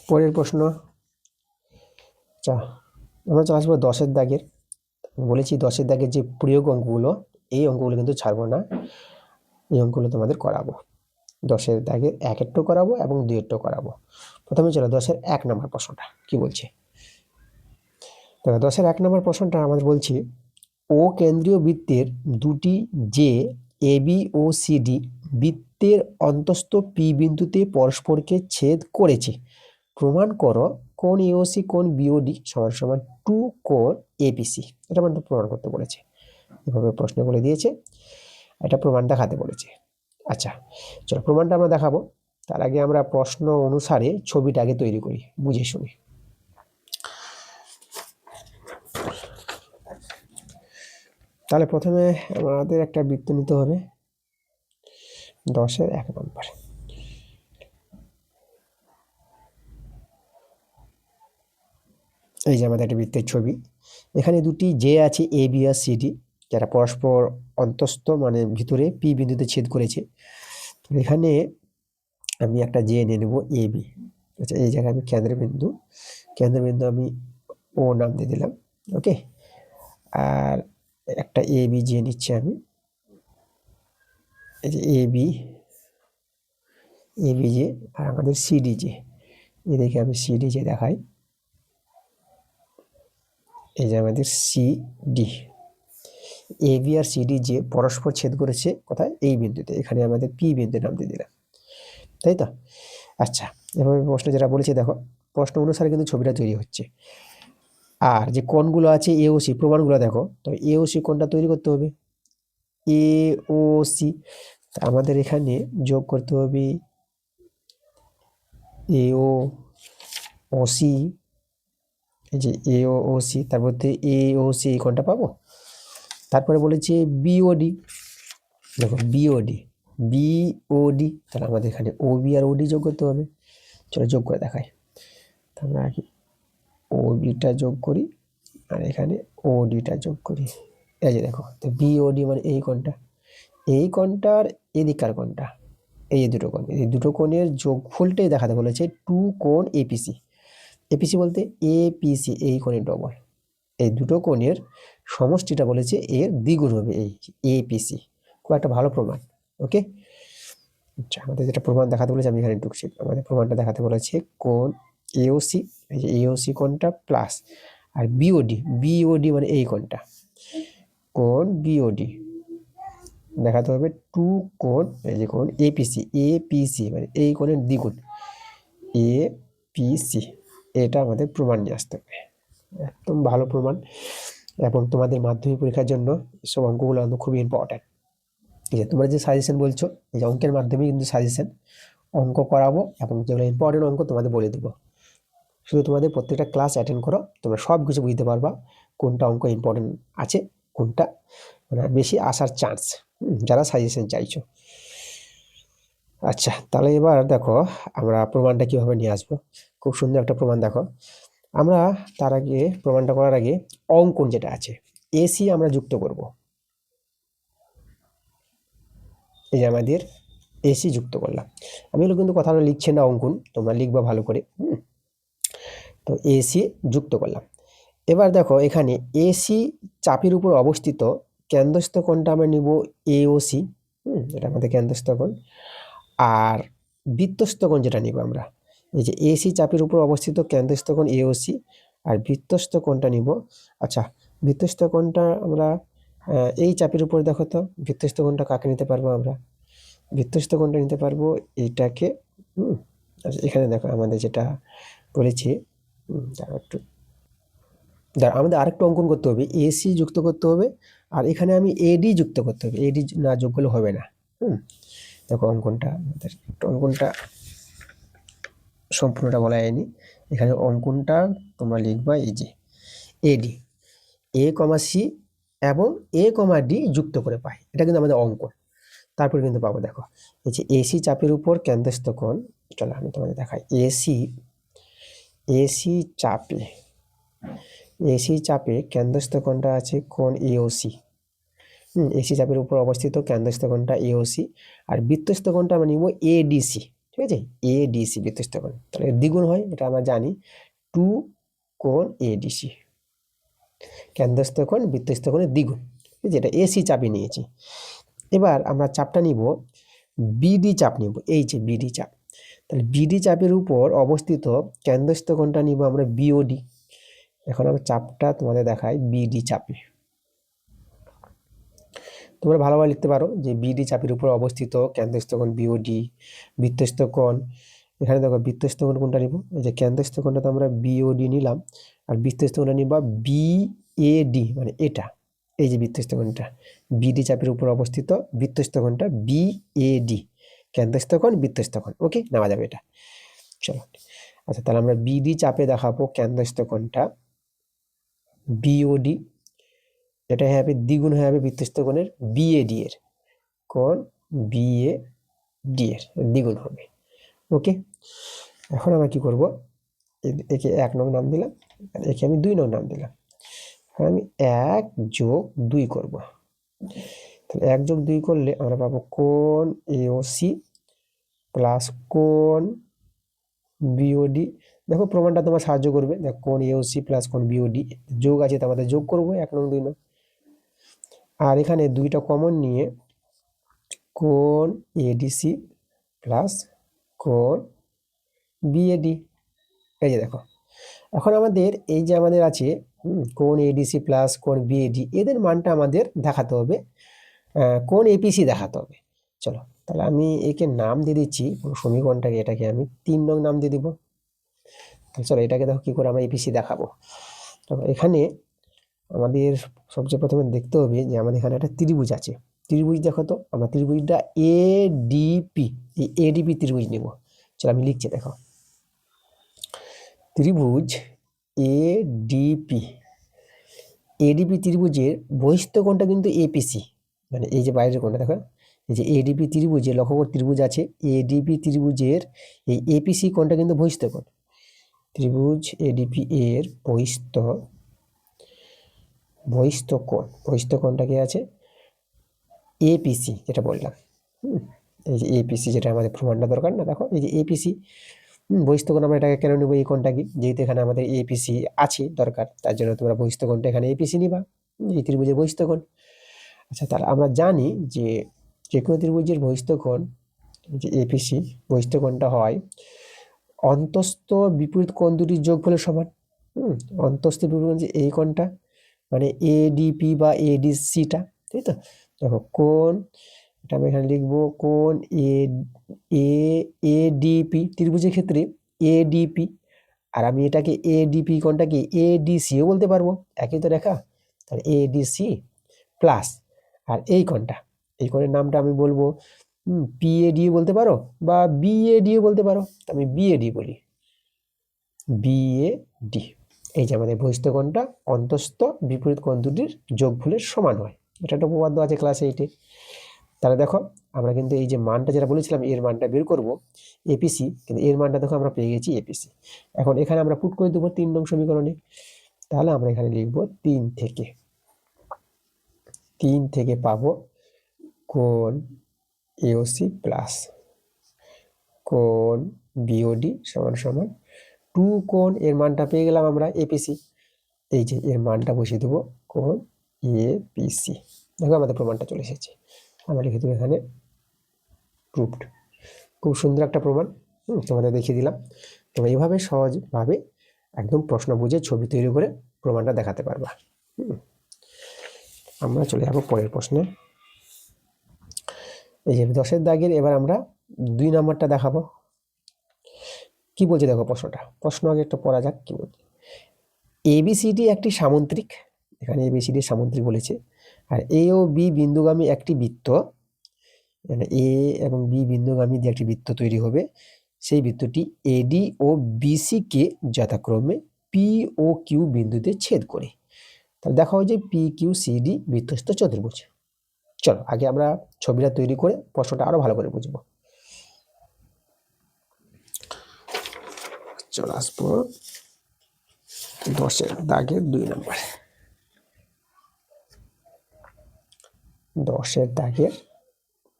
পরের প্রশ্ন, আমরা চলে আসবো 10-এর দাগের, বলেছি 10-এর দাগের যে প্রয়োগ অঙ্কগুলো, এই অঙ্কগুলো কিন্তু ছাড়বো না, এই অঙ্কগুলো তোমাদের করাবো, 10-এর দাগের 1-এরটাও করাবো এবং 2-এরটাও করাবো। প্রথমে চলো 10-এর 1 নম্বর প্রশ্নটা কি বলছে, দেখো 10-এর 1 নম্বর প্রশ্নটা আমাদের বলছি, ও কেন্দ্রীয় বৃত্তের দুটি যে A B O C D বৃত্তের অন্তস্থ পি বিন্দুতে পরস্পরকে ছেদ করেছে, প্রমাণ করো কোন এওসি কোন বিওডি সমান সমান 2 কোণ এপিসি, এটা আমাদের প্রমাণ করতে বলেছে, এভাবে প্রশ্ন বলে দিয়েছে, এটা প্রমাণ দেখাতে বলেছে। আচ্ছা চলো প্রমাণটা আমরা দেখাবো, তার আগে আমরা প্রশ্ন অনুসারে ছবিটা আগে তৈরি করি বুঝে শুনে। তাহলে প্রথমে আমাদের একটা বৃত্ত নিতে হবে 10-এর 1 নম্বর, এই যে আমাদের একটা বৃত্তের ছবি, এখানে দুটি যে আছে A B R C D, যারা পরস্পর অন্তস্থ মানে ভিতরে পি বিন্দুতে ছেদ করেছে, তো এখানে আমি একটা যে নিয়ে নেব এ বি, আচ্ছা এই জায়গায় আমি কেন্দ্রবিন্দু আমি ও নাম দিয়ে দিলাম, ওকে, আর একটা এ বি যে নিচ্ছি আমি, এই যে এ বি যে, আর আমাদের সিডি যে, এদিকে আমি সিডি যে দেখাই, এই যে আমাদের CD, A B R CD যে পরস্পর ছেদ করেছে কোথায়, এই বিন্দুতে, এখানে আমাদের পি বিন্দু নাম দিয়ে দিলাম, তাই তো। আচ্ছা এভাবে প্রশ্ন যেটা বলেছে দেখো, প্রশ্ন অনুসারে কিন্তু ছবিটা তৈরি হচ্ছে, আর যে কোণগুলো আছে এ ও সি প্রমাণগুলো দেখো, তো এ ও সি কোণটা তৈরি করতে হবে, এ ও সি, আমাদের এখানে যোগ করতে হবে এ ও সি, এই যে এ ও সি, তারপর এ ও সি এই কোণটা পাবো, তারপরে বলেছে বিওডি, দেখো বিওডি, তাহলে আমাদের এখানে ও বি আর ওডি যোগ করতে হবে, চলো যোগ করে দেখাই, আমরা আগে ও বিটা যোগ করি আর এখানে ওডিটা যোগ করি, এই যে দেখো, তো বিওডি মানে এই কোণটার এদিকার কোণটা, এই দুটো কোণের যোগফলটাই দেখাতে বলেছে 2 কোণ এপিসি, এপিসি বলতে এপিসি এই কোণের ডবল, এই দুটো কোণের সমষ্টিটা বলেছে এর দ্বিগুণ হবে এই এপিসি, খুব একটা ভালো প্রমাণ, ওকে। আচ্ছা, আমাদের যেটা প্রমাণ দেখাতে বলেছে আমি এখানে ঢুকছি। আমাদের প্রমাণটা দেখাতে বলেছে কোণ এওসি, এই যে এওসি কোণটা প্লাস আর বিওডি, বিওডি মানে এই কোণটা, কোণ বিওডি দেখাতে হবে টু কোণ, এই যে কোণ এপিসি, এপিসি মানে এই কোণের দ্বিগুণ, এপিসি, এটা আমাদের প্রমাণ নিয়ে আসতে হবে। একদম ভালো প্রমাণ, এবং তোমাদের মাধ্যমিক পরীক্ষার জন্য সব অঙ্কগুলো খুবই ইম্পর্ট্যান্ট। ঠিক আছে, তোমরা যে সাজেশন বলছো, এই যে অঙ্কের মাধ্যমে কিন্তু সাজেশন অঙ্ক করাবো, এবং যেগুলো ইম্পর্টেন্ট অঙ্ক তোমাদের বলে দেবো। শুধু তোমাদের প্রত্যেকটা ক্লাস অ্যাটেন্ড করো, তোমরা সব কিছু বুঝতে পারবা কোনটা অঙ্ক ইম্পর্টেন্ট আছে, কোনটা মানে বেশি আসার চান্স, যারা সাজেশন চাইছো। আচ্ছা, তাহলে এবার দেখো আমরা প্রমাণটা কিভাবে নিয়ে আসবো। খুব সুন্দর একটা প্রমাণ দেখো। আমরা তার আগে, প্রমাণটা করার আগে অঙ্কন যেটা আছে এসি আমরা যুক্ত করব। এই যে আমাদের এসি যুক্ত করলাম, আমি এগুলো কিন্তু কথাটা লিখছি না, অঙ্কন তোমরা লিখবা ভালো করে। তো এসি যুক্ত করলাম। এবার দেখো এখানে এসি চাপের উপর অবস্থিত কেন্দ্রস্থ কোণটা আমরা নিব এওসি, এটা আমাদের কেন্দ্রস্থ কোণ। আর বৃত্তস্থ কোণ যেটা নিব আমরা, এই যে এসি চাপের উপর অবস্থিত কেন্দ্রস্থ কোণ এওসি, আর বৃত্তস্থ কোণটা নিব। আচ্ছা, বৃত্তস্থ কোণটা আমরা এই চাপের উপর, দেখো তো বৃত্তস্থ কোণটা কাকে নিতে পারবো আমরা, বৃত্তস্থ কোণটা নিতে পারবো এইটাকে। আচ্ছা, এখানে দেখো আমাদের যেটা বলেছি, দাঁড়াও একটু, আমাদের আরেকটু অঙ্কন করতে হবে, এসি যুক্ত করতে হবে, আর এখানে আমি এডি যুক্ত করতে হবে, এডি না যোগ করলে হবে না। দেখো অঙ্কনটা, আমাদের একটু অঙ্কনটা সম্পূর্ণটা বলা যায়নি, এখানে অঙ্কনটা তোমরা লিখবা এই যে এডি, এ কমা সি এবং এ কমা ডি যুক্ত করে পাই, এটা কিন্তু আমাদের অঙ্কন। তারপরে কিন্তু পাবো, দেখো এই যে এসি চাপের উপর কেন্দ্রস্থ কোণ, চলো আমি তোমাদের দেখাই, এসি, এসি চাপে, এসি চাপে কেন্দ্রস্থ কোণটা আছে কোণ এওসি। এসি চাপের উপর অবস্থিত কেন্দ্রস্থ কোণটা এওসি, আর বৃত্তস্থ কোণটা আমরা নিব এডিসি। ঠিক আছে, এডিসি বৃত্তস্থ কোণ, তাহলে দ্বিগুণ হয় এটা আমরা জানি, টু কোণ এডিসি, কেন্দ্রস্থ কোণ বৃত্তস্থ কোণের দ্বিগুণ। ঠিক আছে, এটা এসি চাপে নিয়েছি। এবার আমরা চাপটা নিব বিডি চাপ নিব, এই যে বিডি চাপ, তাহলে বিডি চাপের উপর অবস্থিত কেন্দ্রস্থ কোণটা নিব আমরা বিওডি। এখন আমরা চাপটা তোমাদের দেখাই বিডি চাপে, তোমরা ভালোভাবে লিখতে পারো যে বিডি চাপের উপর অবস্থিত কেন্দ্রস্থ কোণ বিওডি, বৃত্তস্থ কোণ, এখানে দেখো বৃত্তস্থ কোণ কোনটা নিব, এই যে কেন্দ্রস্থ কোণটা তো আমরা বিওডি নিলাম, আর বৃত্তস্থ কোণটা নিবা বিএডি মানে এটা, এই যে বৃত্তস্থ কোণটা, বিডি চাপের উপর অবস্থিত বৃত্তস্থ কোণটা বিএডি, কেন্দ্রস্থ কোণ বৃত্তস্থ কোণ, ওকে নেওয়া যাবে এটা। চলো, আচ্ছা তাহলে আমরা বিডি চাপে দেখাবো কেন্দ্রস্থ কোণটা বিওডি, এটা হবে দ্বিগুণ হয়ে যাবে বৃত্তস্থ কোণের বিএডি এর, কোণ বিএডি এর দ্বিগুণ হবে, ওকে। এখন আমরা কি করব, একে 1 নং নাম দিলাম, আর একে আমি 2 নং নাম দিলাম। এখন আমি 1 যোগ 2 করব, তাহলে 1 যোগ 2 করলে আমরা পাবো কোণ এওসি প্লাস কোণ বিওডি। দেখো প্রমাণটা তোমার সাহায্য করবে, দেখো কোণ এওসি প্লাস কোণ বিওডি যোগ আছে, তো আমাদের যোগ করবো 1 নং 2 নং, আর এখানে 2টা কমন নিয়ে কোণ এডিসি প্লাস কোণ বিএডি, এই যে দেখো। এখন আমাদের এই যে আমাদের আছে কোণ এডিসি প্লাস কোণ বিএডি, এদের মানটা আমাদের দেখাতে হবে, কোণ এপিসি দেখাতে হবে। চলো তাহলে আমি একে নাম দিয়ে দিচ্ছি, সমীকরণটাকে, এটাকে আমি 3 নং নাম দিয়ে দিব। তাহলে চলো এটাকে দেখো কি করে আমরা এপিসি দেখাবো। তো এখানে আমাদের সবচেয়ে প্রথমে দেখতে হবে যে আমাদের এখানে একটা ত্রিভুজ আছে, ত্রিভুজ দেখো তো, আমরা ত্রিভুজটা এডিপি, এই এডিপি ত্রিভুজ নেব। চলো আমি লিখছি, দেখো ত্রিভুজ এডিপি, এডিপি ত্রিভুজের বহিস্থ কোণটা কিন্তু এপিসি, মানে এই যে বাইরের কোণটা দেখো, এই যে এডিপি ত্রিভুজে লক্ষ্য কর ত্রিভুজ আছে, এডিপি ত্রিভুজের এই এপিসি কোণটা কিন্তু বহিস্থ কোণ, ত্রিভুজ এডিপি এর বহিস্থ কোণ, বহিস্থ কোণটা কি আছে এপিসি, যেটা বললাম। এই যে এপিসি, যেটা আমাদের প্রমাণটা দরকার না, দেখো এই যে এপিসি বহিস্থ কোণ, আমরা এটাকে কেন নেব এই কোণটা কি, যেহেতু এখানে আমাদের এপিসি আছে দরকার, তার জন্য তোমরা বহিস্থ কোণটা এখানে এপিসি নিবা, এই ত্রিভুজের বহিস্থ কোণ। আচ্ছা, তাহলে আমরা জানি যে যে কোনো ত্রিভুজের বহিস্থ কোণ যে এপিসি বহিস্থ কোণটা হয় অন্তস্থ বিপরীত কোণ দুটির যোগফলের সমান। অন্তস্থ বিপরীত কোণ যে এই কোণটা মানে এডিপি বা এডিসিটা, তাই তো। দেখো কোণ, এটা আমি এখানে লিখবো কোণ এডিপি ত্রিভুজের ক্ষেত্রে এডিপি, আর আমি এটাকে এডিপি কোণটাকে এডিসিও বলতে পারবো, একই তো রেখা। তাহলে এডিসি প্লাস, আর এই কোণটা, এই কোণের নামটা আমি বলবো পিএডিও বলতে পারো বা বিএডিও বলতে পারো। আমি বিএডি বলি, বিএডি। এই যে আমাদের বহিস্থ কোণটা অন্তস্থ বিপরীত কোণ দুটির যোগফলের সমান হয়, এটা একটা উপপাদ্য আছে ক্লাস 8-এ। তাহলে দেখো আমরা কিন্তু এই যে মানটা যেটা বলেছিলাম এর মানটা বের করব এপিসি, কিন্তু এর মানটা দেখো আমরা পেয়ে গেছি এপিসি। এখন এখানে আমরা পুট করে দেবো 3 নং সমীকরণে। তাহলে আমরা এখানে লিখবো 3 থেকে পাবো কোণ এওসি প্লাস কোণ বিওডি সমান সমান 2 কোণ, এর মানটা পেয়ে গেলাম আমরা এপিসি। এই যে এর মানটা বসিয়ে দেবো কোণ এপিসি। দেখো আমাদের প্রমাণটা চলে এসেছে, আমরা লিখে দেবো এখানে প্রুভড। খুব সুন্দর একটা প্রমাণ তোমাদের দেখিয়ে দিলাম। তোমরা এইভাবে সহজভাবে একদম প্রশ্ন বুঝে ছবি তৈরি করে প্রমাণটা দেখাতে পারবা। আমরা চলে যাবো পরের প্রশ্নে। এই যে 10-এর দাগের এবার আমরা 2 নম্বরটা দেখাবো। কি বলছে দেখো প্রশ্নটা, প্রশ্ন আগে একটু পড়া যাক কি বলছে। এবিসিডি একটি সামুদ্রিক, এখানে এবিসিডি সামুদ্রিক বলেছে, আর এ ও বি বিন্দুগামী একটি বৃত্ত, মানে এ এবং বি বিন্দুগামী যে একটি বৃত্ত তৈরি হবে, সেই বৃত্তটি এডি ও বিসি কে যথাক্রমে পি ও কিউ বিন্দুতে ছেদ করে। তাহলে দেখা হয় যে পি কিউ সিডি বৃত্তস্থ চতুর্ভুজ। চলো আগে আমরা ছবিটা তৈরি করে প্রশ্নটা আরো ভালো করে বুঝবো। চলো আসবো 10-এর দাগের 2 নম্বর। 10-এর দাগের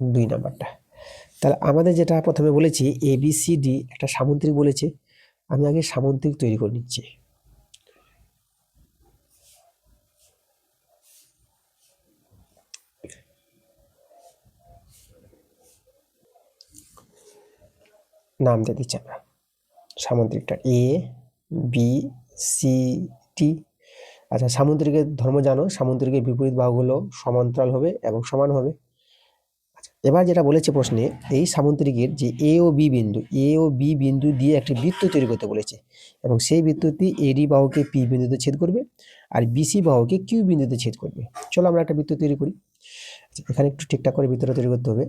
2 নম্বরটা। তাহলে আমাদের যেটা প্রথমে বলেছি এবিসিডি একটা সামুদ্রিক বলেছে, আমি আগে সামুদ্রিক তৈরি করে নিচ্ছি। নাম দিয়ে দিচ্ছি আমরা সামুদ্রিকটা এ বি সি টি। আচ্ছা সামুদ্রিকের ধর্ম জানো, সামুদ্রিকের বিপরীত বাহুগুলো সমান্তরাল হবে এবং সমান হবে। আচ্ছা এবার যেটা বলেছে প্রশ্নে, এই সামুদ্রিকের যে এ ও বি বিন্দু, এ ও বি বিন্দু দিয়ে একটি বৃত্ত তৈরি করতে বলেছে, এবং সেই বৃত্তটি এডি বাহুকে পি বিন্দুতে ছেদ করবে আর বিসি বাহুকে কিউ বিন্দুতে ছেদ করবে। চলো আমরা একটা বৃত্ত তৈরি করি। এখানে একটু ঠিকঠাক করে বৃত্তটা তৈরি করতে হবে।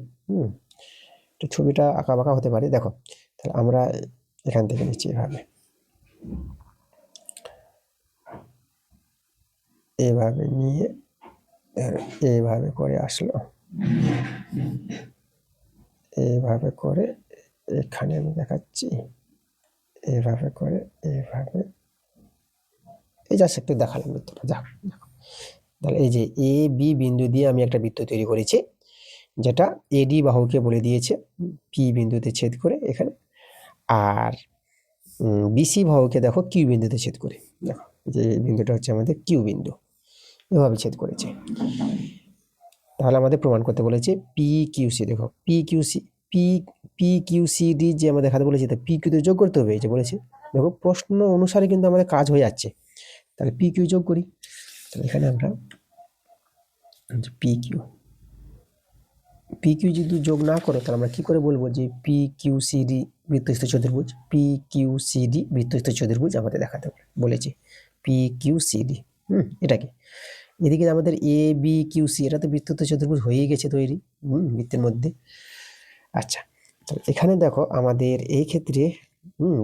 একটু ছবিটা আঁকা বাঁকা হতে পারে, দেখো তাহলে আমরা এখান থেকে নিচ্ছি এভাবে, এভাবে নিয়ে এইভাবে করে আসলো, এইভাবে করে এখানে আমি দেখাচ্ছি, এইভাবে করে এইভাবে, এই জাস্ট একটু দেখালাম বৃত্তটা। যাক তাহলে এই যে এ বি বিন্দু দিয়ে আমি একটা বৃত্ত তৈরি করেছি, যেটা এডি বাহুকে বলে দিয়েছে পি বিন্দুতে ছেদ করে এখানে, আর বিসি বাহুকে দেখো কিউ বিন্দুতে ছেদ করে। দেখো যে বিন্দুটা হচ্ছে আমাদের কিউ বিন্দু, এভাবে ছেদ করেছে। তাহলে আমাদের প্রমাণ করতে বলেছে পি কিউ সি। দেখো P Q C, P Q C D যে আমাদের দেখাতে বলেছে, তা পি কিউতে যোগ করতে হবে, এই যে বলেছে। দেখো প্রশ্ন অনুসারে কিন্তু আমাদের কাজ হয়ে যাচ্ছে। তাহলে পি কিউ যোগ করি। তাহলে এখানে আমরা পি কিউ, পি কিউ যদি যোগ না করে তাহলে আমরা কি করে বলবো যে পি কিউ সি ডি বৃত্তস্থ চতুর্ভুজ, পি কিউ সি ডি বৃত্তস্থ চতুর্ভুজ আমাদের দেখাতে বলেছে পি কিউ সি ডি। এটাকে এদিকে আমাদের এ বি কিউ সি, এটা তো বৃত্তস্থ চতুর্ভুজ হয়ে গেছে তৈরি বৃত্তের মধ্যে। আচ্ছা তাহলে এখানে দেখো আমাদের এই ক্ষেত্রে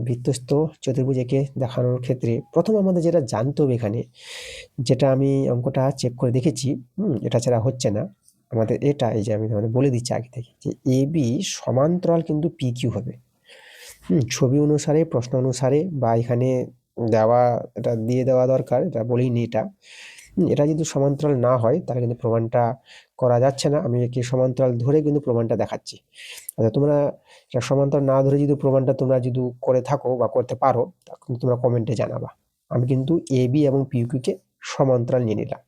বৃত্তস্থ চতুর্ভুজ একে দেখানোর ক্ষেত্রে প্রথম আমাদের যেটা জানতে হবে, এখানে যেটা আমি অঙ্কটা চেক করে দেখেছি, এটা ছাড়া হচ্ছে না আমাদের, এটা এই যে আমি তোমাদের বলে দিচ্ছি আগে থেকে যে এ বি সমান্তরাল কিন্তু পি কিউ হবে। ছবি অনুসারে প্রশ্ন অনুসারে বা এখানে দেওয়া, এটা দিয়ে দেওয়া দরকার, এটা বলিনি এটা। এটা যদি সমান্তরাল না হয় তাহলে কিন্তু প্রমাণটা করা যাচ্ছে না। আমি একে সমান্তরাল ধরে কিন্তু প্রমাণটা দেখাচ্ছি। আচ্ছা তোমরা এটা সমান্তরাল না ধরে যদি প্রমাণটা তোমরা যদি করে থাকো বা করতে পারো, তখন তোমরা কমেন্টে জানাবা। আমি কিন্তু এ বি এবং পি কিউ কে সমান্তরাল নিয়ে নিলাম।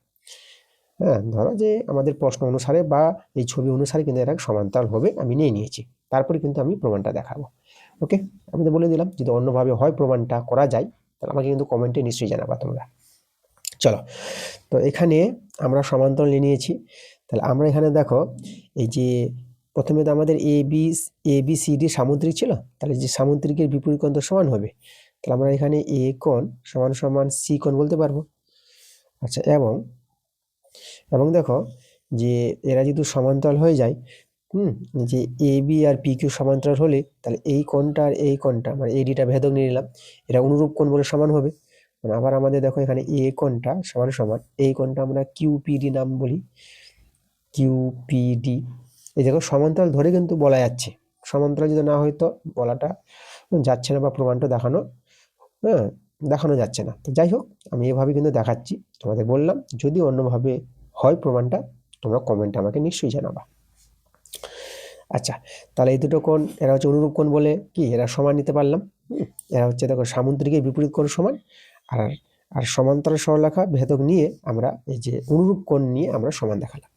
হ্যাঁ, ধরো যে আমাদের প্রশ্ন অনুসারে বা এই ছবি অনুসারে কিন্তু এটা সমান্তরাল হবে আমি নিয়ে নিয়েছি, তারপরে কিন্তু আমি প্রমাণটা দেখাবো। ওকে, আমি তো বলে দিলাম যদি অন্যভাবে হয় প্রমাণটা করা যায় তাহলে আমাকে কিন্তু কমেন্টে নিশ্চয়ই জানাবা তোমরা। চলো, তো এখানে আমরা সমান্তরাল নিয়ে নিয়েছি। তাহলে আমরা এখানে দেখো এই যে প্রথমে তো আমাদের এ বি সি ডি সামুদ্রিক ছিল, তাহলে যে সামুদ্রিকের বিপরীত কোণ তো সমান হবে, তাহলে আমরা এখানে এ কোণ সমান সমান সি কোণ বলতে পারবো। আচ্ছা, এবং এবং দেখো যে এরা যদি সমান্তরাল হয়ে যায়, যে A B R P Q সমান্তরাল হলে তাহলে এই কোণটা আর এই কোণটা মানে এডিটা ভেদক নিয়ে নিলাম, এটা অনুরূপ কোণ বলে সমান হবে। মানে আবার আমাদের দেখো এখানে এ কোণটা সমান সমান এই কোণটা আমরা কিউপিডি নাম বলি, কিউপিডি। এই দেখো সমান্তরাল ধরে কিন্তু বলা যাচ্ছে, সমান্তরাল যদি না হয়তো বলাটা যাচ্ছে না বা প্রমাণটা হ্যাঁ দেখানো যাচ্ছে না। তো যাই হোক আমি এভাবে কিন্তু দেখাচ্ছি, তোমাদের বললাম যদি অন্যভাবে হয় প্রমাণটা তোমরা কমেন্টে আমাকে নিশ্চয়ই জানাবা। আচ্ছা, তাহলে এই দুটো কোণ এরা হচ্ছে অনুরূপ কোণ বলে কি এরা সমান নিতে পারলাম। এরা হচ্ছে দেখো সামুদ্রিকের বিপরীত কোণ সমান, আর আর সমান্তরাল সরলরেখা ভেদক নিয়ে আমরা এই যে অনুরূপ কোণ নিয়ে আমরা সমান দেখালাম।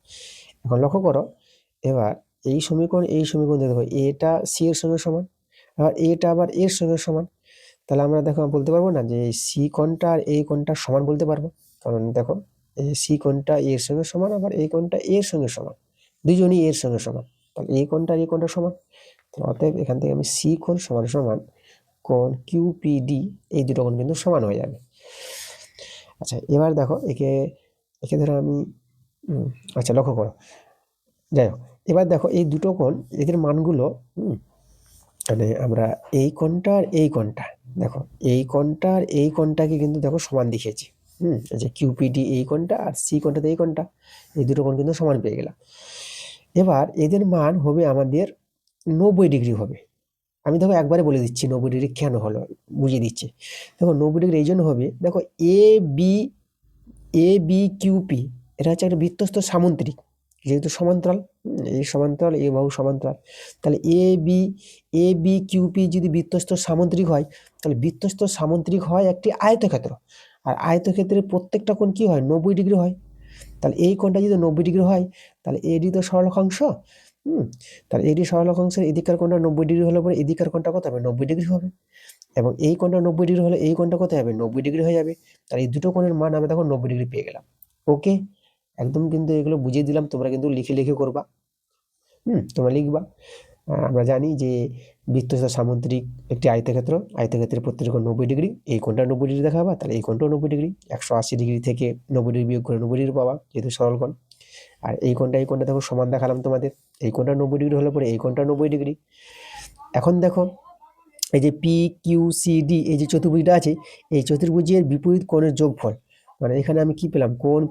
এখন লক্ষ্য করো, এবার এই সমীকরণ দেখো এটা সি এর সঙ্গে সমান, আবার এটা আবার এর সঙ্গে সমান। তাহলে আমরা দেখো বলতে পারবো না যে সি কোণটা আর এই কোণটা সমান বলতে পারবো, কারণ দেখো এই সি কোণটা এর সঙ্গে সমান আবার এই কোণটা এর সঙ্গে সমান, দুজনই এর সঙ্গে সমান, তাহলে এই কোণটা আর এই কোণটা সমান। তাহলে অতএব এখান থেকে আমি সি কোণ সমান সমান কোণ কিউপিডি, এই দুটো কোণ কিন্তু সমান হয়ে যাবে। আচ্ছা, এবার দেখো একে একে ধরো আমি আচ্ছা লক্ষ্য করো, যাই হোক এবার দেখো এই দুটো কোণ এদের মানগুলো মানে আমরা এই কোণটা আর এই কোণটা দেখো এই কোণটা আর এই কোণটাকে কিন্তু দেখো সমান দেখিয়েছি। এই যে কিউপিডি এই কোণটা আর সি কোণটাতে এই কোণটা, এই দুটো কোণ কিন্তু সমান পেয়ে গেলাম। এবার এদের মান হবে আমাদের 90 ডিগ্রি হবে। আমি দেখো একবারে বলে দিচ্ছি 90 ডিগ্রি কেন হলো, বুঝিয়ে দিচ্ছি। দেখো 90 ডিগ্রি এই জন্য হবে, দেখো এ বি কিউপি এটা হচ্ছে একটা বৃত্তস্ত সামুদ্রিক, যেহেতু সমান্তরাল, এই সমান্তরাল এ বাহু সমান্তরাল, তাহলে এ বি কিউপি যদি বৃত্তস্ত সামুদ্রিক হয় তাহলে বৃত্তস্ত সামুদ্রিক হয় একটি আয়তক্ষেত্র, আর আয়তক্ষেত্রের প্রত্যেকটা কোণ কি হয় 90 ডিগ্রি হয়। তাহলে এই কোণটা যদি 90 ডিগ্রি হয় তাহলে এডি তো সরলরেখাংশ, তাহলে এডি সরলরেখাংশের এদিককার কোণটা 90 ডিগ্রি হলে পরে এদিককার কোণটা কত হবে 90 ডিগ্রি হবে, এবং এই কোণটা 90 ডিগ্রি হলে এই কোণটা কত হবে 90 ডিগ্রি হয়ে যাবে। তাহলে এই দুটো কোণের মান আমরা তখন 90 ডিগ্রি পেয়ে গেলাম। ওকে, একদম কিন্তু এগুলো বুঝিয়ে দিলাম, তোমরা কিন্তু লিখে লিখে করবা। তোমরা লিখবা। আমরা জানি যে বৃত্তস্ত সামুদ্রিক একটি আয়তক্ষেত্রের প্রত্যেক কোণ 90 ডিগ্রি, এই কোণটা 90 ডিগ্রি দেখাবা তাহলে এই কোণটাও 90 ডিগ্রি, 180 ডিগ্রি থেকে 90 ডিগ্রি বিয়োগ করে 90 ডিগ্রি পাবা যেহেতু সরল কোণ। আর এই কোণটা দেখো সমান দেখালাম তোমাদের, এই কোণটা 90 ডিগ্রি হলে পরে এই কোণটা 90 ডিগ্রি। এখন দেখো এই যে পি কিউ সি ডি এই যে চতুর্ভুজটা আছে, এই চতুর্ভুজের বিপরীত কোণের যোগফল, মানে এখানে আমি কি পেলাম কোণ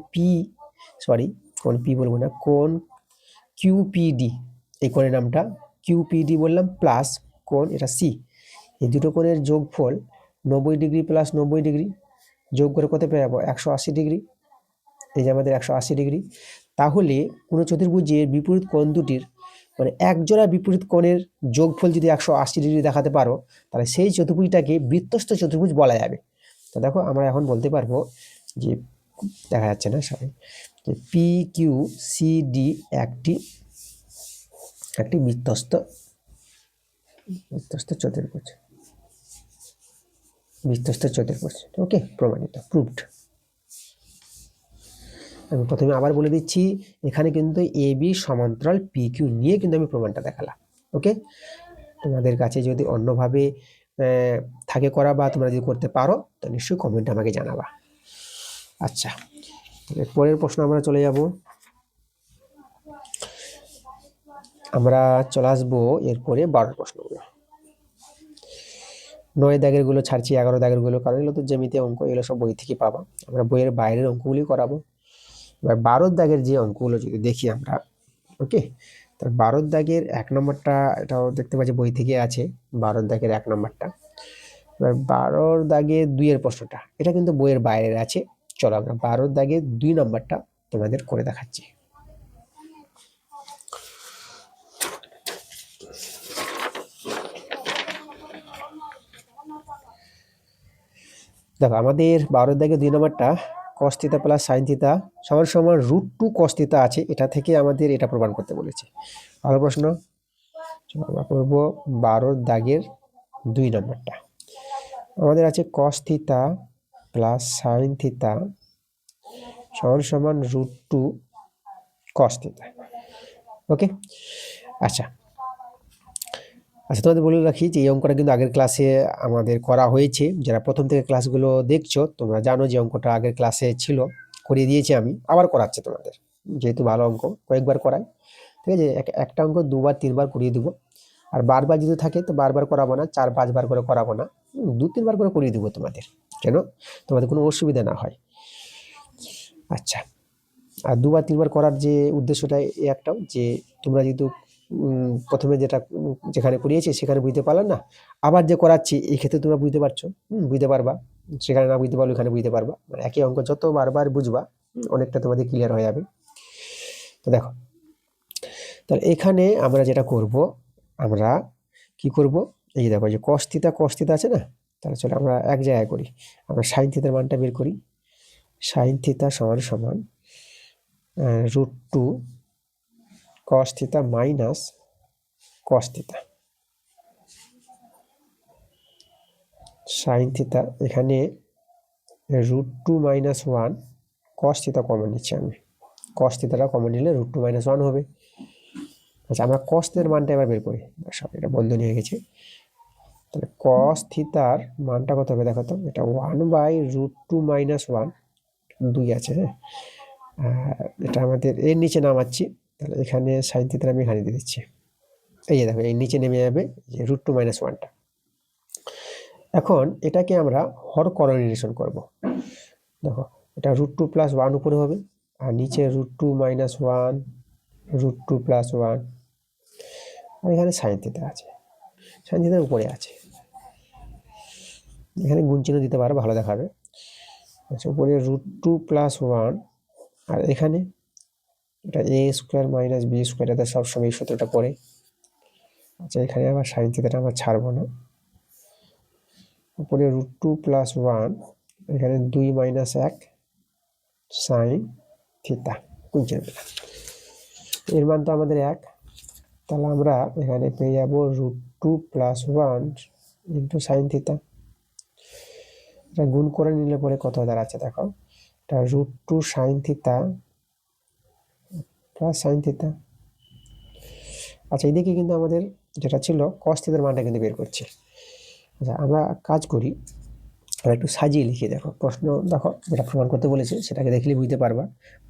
পি বলবো না, কোণ কিউপিডি, এই কোণের নামটা কিউপিডি বললাম, প্লাস কোণ এটা সি, এই দুটো কোণের যোগফল 90 ডিগ্রি প্লাস 90 ডিগ্রি যোগ করে কত পেয়ে যাবো 180 ডিগ্রি, এই যে আমাদের 180 ডিগ্রি। তাহলে কোনো চতুর্ভুজের বিপরীত কোণ দুটির মানে একজোড়া বিপরীত কোণের যোগফল যদি 180 ডিগ্রি দেখাতে পারো তাহলে সেই চতুর্ভুজটাকে বৃত্তস্থ চতুর্ভুজ বলা যাবে। তো দেখো আমরা এখন বলতে পারবো যে দেখা যাচ্ছে না সবাই, যে পি কিউ সি ডি একটি বৃত্তস্থ চতুর্ভুজ, ওকে, প্রমাণিত, প্রুভড। আমি প্রথমে আবার বলে দিচ্ছি, এখানে কিন্তু এ বি সমান্তরাল পি কিউ নিয়ে কিন্তু আমি প্রমাণটা দেখালাম। ওকে, তোমাদের কাছে যদি অন্যভাবে থাকে করা বা তোমরা যদি করতে পারো তো নিশ্চয়ই কমেন্টে আমাকে জানাবা। আচ্ছা, পরের প্রশ্ন আমরা চলে যাব, আমরা চলে আসবো এরপরে 12 প্রশ্নগুলো। 9 দাগের গুলো ছাড়ছি, 11 দাগের গুলো, কারণ এগুলো তো জ্যামিতি অঙ্ক, এগুলো সব বই থেকে পাবা, আমরা বইয়ের বাইরের অঙ্কগুলি করাবো। এবার 12 দাগের যে অঙ্কগুলো যদি দেখি আমরা, ওকে, তার 12 দাগের 1 নম্বরটা এটাও দেখতে পাচ্ছি বই থেকে আছে, 12 দাগের 1 নম্বরটা। এবার 12 দাগের 2 এর প্রশ্নটা এটা কিন্তু বইয়ের বাইরে আছে, চলো আমরা 12 দাগের 2 নম্বরটা তোমাদের করে দেখাচ্ছি। দেখো আমাদের 12 দাগের 2 নম্বরটা cos theta plus sine theta সমান সমান √2 কস থিটা আছে, এটা থেকে আমাদের এটা প্রমাণ করতে বলেছে। ভালো প্রশ্ন। আমরা করবো 12 দাগের 2 নম্বরটা। আমাদের আছে cos theta plus sine theta সমান সমান √2 কস থিটা। ওকে, আচ্ছা আচ্ছা, তোমাদের বলে রাখি যে এই অঙ্কটা কিন্তু আগের ক্লাসে আমাদের করা হয়েছে। যারা প্রথম থেকে ক্লাসগুলো দেখছো তোমরা জানো যে অঙ্কটা আগের ক্লাসে ছিল, করিয়ে দিয়েছি আমি, আবার করাচ্ছি তোমাদের, যেহেতু ভালো অঙ্ক কয়েকবার করাই। ঠিক আছে, একটা অঙ্ক 2বার 3বার করিয়ে দেবো, আর বারবার যদি থাকে তো বারবার করাবো না, 4-5 বার করে করাবো না, 2-3 বার করে করিয়ে দেবো তোমাদের, কেন তোমাদের কোনো অসুবিধা না হয়। আচ্ছা, আর 2বার 3বার করার যে উদ্দেশ্যটা এই একটাও, যে তোমরা যেহেতু প্রথমে যেখানে করিয়েছি সেখানে বুঝতে পারলাম না, আবার যে করাচ্ছি এই ক্ষেত্রে তোমরা বুঝতে পারছো, বুঝতে পারবা, সেখানে না বুঝতে পারলে এখানে বুঝতে পারবা, মানে একই অঙ্ক যত বারবার বুঝবা অনেকটা তোমাদের ক্লিয়ার হয়ে যাবে। তো দেখো, তাহলে এখানে আমরা যেটা করব, আমরা কি করব, এই দেখো যে কস থিটা আছে না, তাহলে চলো আমরা এক জায়গায় করি, আমরা সাইন থিটার মানটা বের করি। সাইন থিটা সমান সমান √2 cos theta minus cos theta. Sine theta এখানে √2 - 1, কস থিটা কমন নিচ্ছি আমি, কস থিটাটা কমন নিলে √2 - 1 হবে। আচ্ছা, আমরা কস থিটার মানটা এবার বের করি, সব এটা বন্ধনী হয়ে গেছে। তাহলে কস থিটার মানটা কত হবে দেখো তো, এটা 1/√2 - 1, 2 আছে, হ্যাঁ, এটা আমাদের এর নিচে নামাচ্ছি, তাহলে এখানে সাইন থিটা আমি এখানে দিয়ে দিচ্ছি, এই যে দেখো এই নিচে নেমে যাবে যে √2 - 1টা। এখন এটাকে আমরা হরকরণ রিলেশন করব। দেখো এটা √2 + 1 উপরে হবে, আর নিচে √2 - 1, √2 + 1, আর এখানে সাইন থিটা আছে, সাইন থিটার উপরে আছে, এখানে গুণ চিহ্ন দিতে পারো, ভালো দেখাবে। আচ্ছা, উপরে √2 + 1, আর এখানে এটা a² - b², এটা সবসময় এই সূত্রটা পড়ে। আচ্ছা, এখানে আবার সাইন থিটাটা আমরা ছাড়বো না, উপরে √2 + 1, এখানে 2 - 1 সাইন থিটা, গুণ চিহ্ন দিলাম, এর মান তো আমাদের 1, তাহলে আমরা এখানে পেয়ে যাবো √2 + 1 ইন্টু সাইন থিটা। এটা গুণ করে নিলে পরে কত দাঁড়াচ্ছে দেখো, এটা √2 sine theta plus sine theta. আচ্ছা, এইদিকে কিন্তু আমাদের যেটা ছিল কস থিটার মানটা কিন্তু বের করছি। আচ্ছা, আমরা কাজ করি, আমরা একটু সাজিয়ে লিখি। দেখো প্রশ্ন, দেখো যেটা প্রমাণ করতে বলেছে সেটাকে দেখলে বুঝতে পারবা,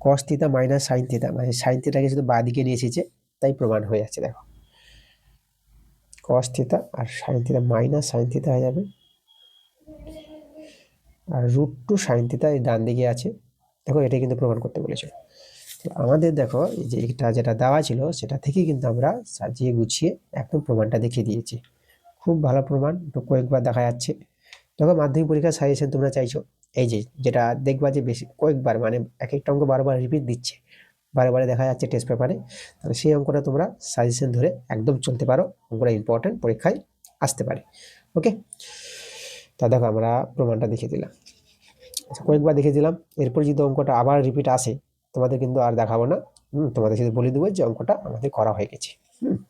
cos theta minus sine theta, মানে সাইন থিটাকে শুধু বাঁ দিকে নিয়ে এসেছে তাই প্রমাণ হয়ে যাচ্ছে। দেখো কস থিটা আর sine theta minus sine theta হয়ে যাবে, আর √2 সাইন থিটা এই ডান দিকে আছে। দেখো এটাই কিন্তু প্রমাণ করতে বলেছে। আমাদের দেখো এই যে এটা যেটা দেওয়া ছিল সেটা থেকে কিন্তু আমরা সাজিয়ে গুছিয়ে একদম প্রমাণটা দেখিয়ে দিয়েছি। খুব ভালো প্রমাণ, তো কয়েকবার দেখা যাচ্ছে। দেখো মাধ্যমিক পরীক্ষার সাজেশন তোমরা চাইছো, এই যে যেটা দেখবা যে বেশি কয়েকবার, মানে এক একটা অঙ্ক বারবার রিপিট দিচ্ছে, বারে বারে দেখা যাচ্ছে টেস্ট পেপারে, তাহলে সেই অঙ্কটা তোমরা সাজেশন ধরে একদম চলতে পারো, অঙ্কটা ইম্পর্টেন্ট, পরীক্ষায় আসতে পারে। ওকে, তা দেখো আমরা প্রমাণটা দেখিয়ে দিলাম। আচ্ছা, কয়েকবার দেখিয়ে দিলাম, এরপর যদি অঙ্কটা আবার রিপিট আসে তোমাদের কিন্তু আর দেখাবো না, তোমাদের সাথে বলে দেবো যে অঙ্কটা আমাদের করা হয়ে গেছে,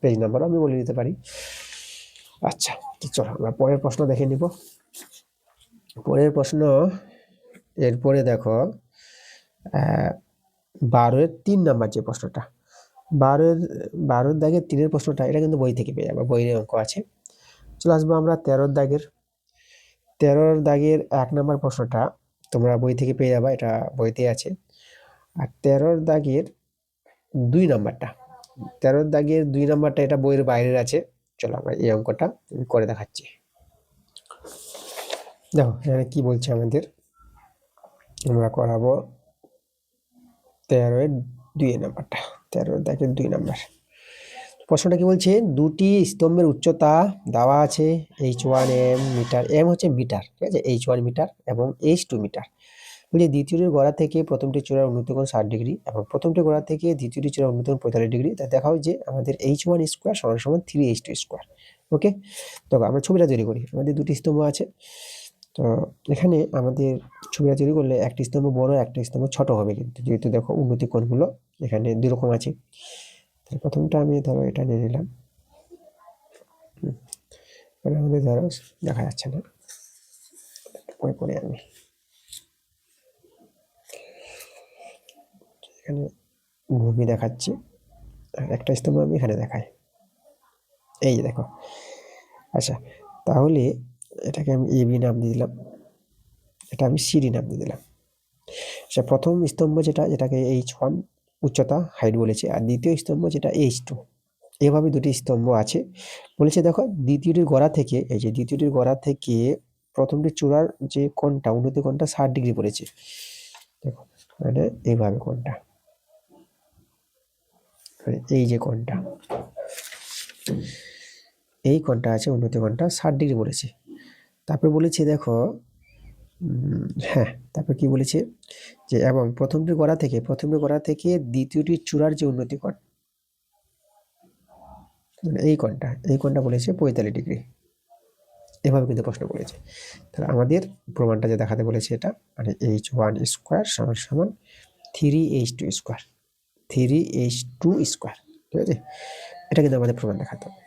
পেজ নাম্বারও আমি বলে দিতে পারি। আচ্ছা, তো চলো আমরা পরের প্রশ্ন দেখে নিব। পরের প্রশ্ন, এরপরে দেখো 12-এর 3 নাম্বার যে প্রশ্নটা, 12-এর দাগের 3-এর প্রশ্নটা, এটা কিন্তু বই থেকে পেয়ে যাবো, বইয়ের অঙ্ক আছে। চলে আসবো আমরা 13-এর দাগের 1 নাম্বার প্রশ্নটা তোমরা বই থেকে পেয়ে যাবা, এটা বইতে আছে। আর 13-এর দাগের 2 নাম্বারটা, 13-এর দাগের 2 নাম্বারটা এটা বইয়ের বাইরের আছে। চলো আমরা এই অঙ্কটা করে দেখাচ্ছি। দেখো এখানে কি বলছে আমাদের, আমরা করাবো 13-এর 2 নাম্বারটা, 13-এর দাগের 2 নাম্বার প্রশ্নটা কি বলছে, দুটি স্তম্ভের উচ্চতা দেওয়া আছে h1 m মিটার, m হচ্ছে মিটার, ঠিক আছে, h1 মিটার এবং h2 মিটার। বলছে দ্বিতীয়টির গোড়া থেকে প্রথমটি চূড়ার উন্নতিকোণ 60 ডিগ্রি এবং প্রথমটি গোড়া থেকে দ্বিতীয়টি চূড়ার উন্নতিকোণ 45 ডিগ্রি। তা দেখাও যে আমাদের h1 স্কোয়ার সমান 3h2 স্কোয়ার। ওকে, তো আমরা ছবিটা তৈরি করি। আমাদের দুটি স্তম্ভ আছে, তো এখানে আমাদের ছবিটা তৈরি করলে একটি স্তম্ভ বড় একটা স্তম্ভ ছোট হবে, কিন্তু যেহেতু দেখো উন্নতি কোণগুলো এখানে দুই রকম আছে। তাহলে প্রথমটা আমি ধরো এটা নিয়ে নিলাম, এবার আমাদের ধরো দেখা যাচ্ছে না, পরে আমি এখানে ভূমি দেখাচ্ছি, আর একটা স্তম্ভ আমি এখানে দেখাই, এই যে দেখো। আচ্ছা, তাহলে এটাকে আমি এবি নাম দিয়ে দিলাম, এটা আমি সিডি নাম দিয়ে দিলাম। আচ্ছা, প্রথম স্তম্ভ যেটাকে H1 উচ্চতা হাইট বলেছে, আর দ্বিতীয় স্তম্ভ যেটা H2, এভাবে দুটি স্তম্ভ আছে। বলেছে দেখো দ্বিতীয়টির গোড়া থেকে, এই যে দ্বিতীয়টির গোড়া থেকে প্রথমটি চূড়ার যে কোণটা, উন্নতি কোণটা 60 ডিগ্রি পড়েছে। দেখো মানে এইভাবে কোণটা, মানে এই যে কোণটা, এই কোণটা আছে, উন্নতি কোণটা 60 ডিগ্রি পড়েছে। তারপর বলেছে দেখো হ্যাঁ, তারপর কি বলেছে যে এবং প্রথমটির গোড়া থেকে দ্বিতীয়টির চূড়ার যে উন্নতি কোণ, মানে এই কোণটা বলেছে 45 ডিগ্রি। এভাবে কিন্তু প্রশ্ন করেছে। তাহলে আমাদের প্রমাণটা যে দেখাতে বলেছে এটা, মানে H1 স্কোয়ার সমান সমান 3H2 স্কোয়ার, 3H2 স্কোয়ার, ঠিক আছে? এটা কিন্তু আমাদের প্রমাণ দেখাতে হবে।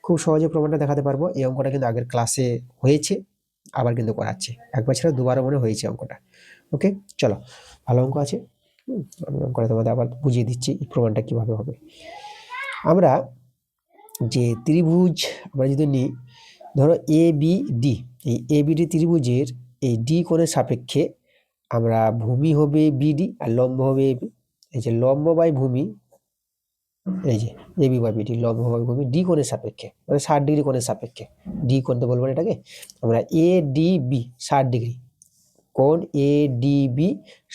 খুব সহজে প্রমাণটা দেখাতে পারবো। এই অঙ্কটা কিন্তু আগের ক্লাসে হয়েছে, আবার কিন্তু করাচ্ছে, একবার ছাড়া দুবারও মনে হয়েছে অঙ্কটা। ওকে, চলো, ভালো অঙ্ক আছে। আমি অঙ্কটা তোমাদের আবার বুঝিয়ে দিচ্ছি এই প্রমাণটা কিভাবে হবে। আমরা যে ত্রিভুজ আমরা যদি নিই, ধরো ABD, এই ABD ত্রিভুজের এই ডি কোণের সাপেক্ষে আমরা ভূমি হবে BD আর লম্ব হবে AB। এই যে লম্ব বাই ভূমি, এই যে এবি বাই বিডি, লম্ব বাই ভূমি ডি কোণের সাপেক্ষে, মানে 60 ডিগ্রি কোণের সাপেক্ষে, ডি কোণ তো বলবো না এটাকে আমরা, ADB 60 ডিগ্রি কোণ, ADB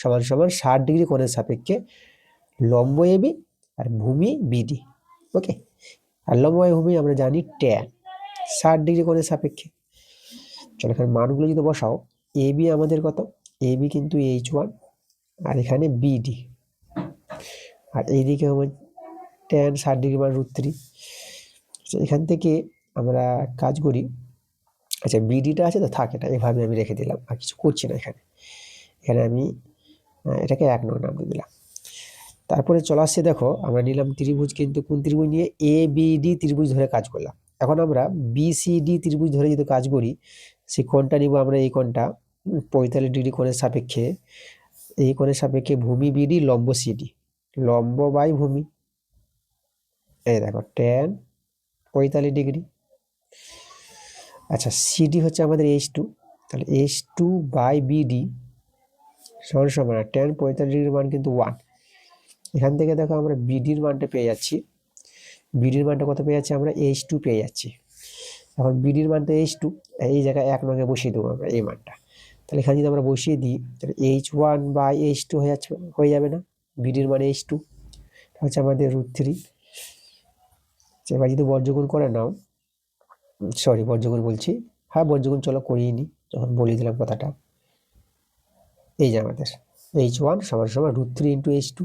সমান সমান 60 ডিগ্রি কোণের সাপেক্ষে লম্ব AB আর ভূমি BD। ওকে, আর লম্ব বাই ভূমি আমরা জানি ট্যান, 60 ডিগ্রি কোণের সাপেক্ষে। চলো এখানে মানগুলো যদি বসাও, এবি আমাদের কত, এবি কিন্তু H1, আর এখানে বিডি, আর এইদিকে আমার ট্যান 60 ডিগ্রি মানে √3। এখান থেকে আমরা কাজ করি। আচ্ছা, বিডিটা আছে তো থাক, এটা এভাবে আমি রেখে দিলাম, আর কিছু করছি না এখানে। এখানে আমি এটাকে 1 নং নাম দিয়ে দিলাম। তারপরে চলে আসছে, দেখো আমরা নিলাম ত্রিভুজ, কিন্তু কোন ত্রিভুজ নিয়ে, ABD ত্রিভুজ ধরে কাজ করলাম। এখন আমরা BCD ত্রিভুজ ধরে যদি কাজ করি, সেই কোণটা নিব আমরা, এই কোণটা 45 ডিগ্রি কোণের সাপেক্ষে, এই কোণের সাপেক্ষে ভূমি BD, লম্ব CD, লম্ব বাই ভূমি, এই দেখো ট্যান 45 ডিগ্রি। আচ্ছা, সিডি হচ্ছে আমাদের H2, তাহলে H2 বাই BD সমান সমান ট্যান 45 ডিগ্রির মান কিন্তু 1। এখান থেকে দেখো আমরা বিডির মানটা পেয়ে যাচ্ছি, বিডির মানটা কত পেয়ে যাচ্ছি আমরা, H2 পেয়ে যাচ্ছি। এখন বিডির মানটা H2, এই জায়গায় 1 নঙে বসিয়ে দেবো আমরা এই মানটা। তাহলে এখানে যদি আমরা বসিয়ে দিই, তাহলে H1 বাই H2 হয়ে যাবে না, বিডির মানে H2 হচ্ছে আমাদের √3। এবার যদি বর্গগুণ করে নাও, সরি বর্গগুণ বলছি, হ্যাঁ বর্গগুণ চলো করিয়ে নিই, যখন বলে দিলাম কথাটা। এই যে আমাদের H1 সমান সমান √3 ইন্টু H2,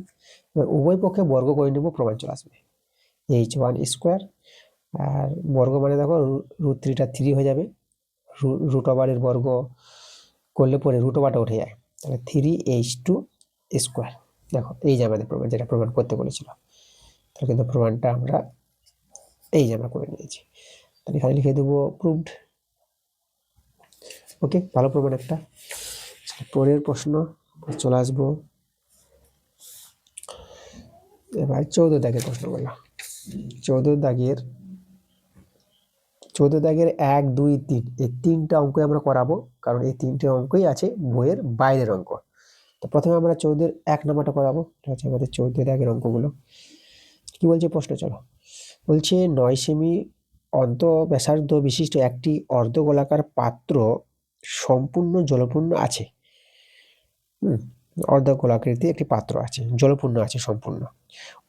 এবার উভয় পক্ষে বর্গ করে নেবো, প্রমাণ চলে আসবে। H1 স্কোয়ার, আর বর্গ মানে দেখো √3টা 3 হয়ে যাবে, রুট ওভারের বর্গ করলে পরে রুট ওভারটা উঠে যায়, তাহলে 3H2 স্কোয়ার। দেখো এই যে আমাদের প্রমাণ, যেটা প্রমাণ করতে বলেছিল, তাহলে কিন্তু প্রমাণটা আমরা এই যে আমরা করে নিয়েছি। তাহলে এখানে লিখে দেবো প্রুভড। ওকে, ভালো প্রমাণ একটা। পরের প্রশ্ন চলে আসবো, এবার 14 দাগের প্রশ্নগুলো। 14 দাগের 1, 2, 3 এই 3টা অঙ্কই আমরা করাবো, কারণ এই 3টে অঙ্কই আছে বইয়ের বাইরের অঙ্ক। তো প্রথমে আমরা 14 1 নাম্বারটা করাবো, এটা হচ্ছে আমাদের 14 দাগের অঙ্কগুলো। কি বলছে প্রশ্ন, চলো। বলছে 9 সেমি অর্ধ ব্যাসার্ধ বিশিষ্ট একটি অর্ধগোলাকার পাত্র সম্পূর্ণ জলপূর্ণ আছে। অর্ধগোলাকৃতি একটি পাত্র আছে, জলপূর্ণ আছে সম্পূর্ণ।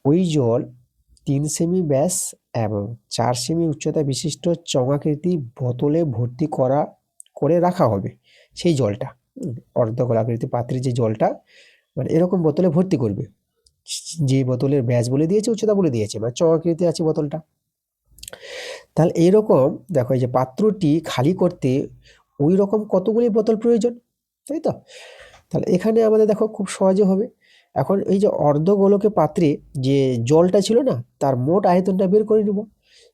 ওই জল 3 সেমি ব্যাস এবং 4 সেমি উচ্চতা বিশিষ্ট চঙাকৃতি বোতলে ভর্তি করে রাখা হবে। সেই জলটা, অর্ধগোলাকৃতি পাত্রে যে জলটা, মানে এরকম বোতলে ভর্তি করবে, যে বোতলের ব্যাস বলে দিয়েছে, উচ্চতা বলে দিয়েছে, মানে চঙাকৃতি আছে বোতলটা। তাহলে এইরকম দেখো, এই যে পাত্রটি খালি করতে ওই রকম কতগুলি বোতল প্রয়োজন, তাই তো? তাহলে এখানে আমাদের দেখো খুব সহজে হবে। এখন এই যে অর্ধগোলকের পাত্রে যে জলটা ছিল না, তার মোট আয়তনটা বের করে নিব।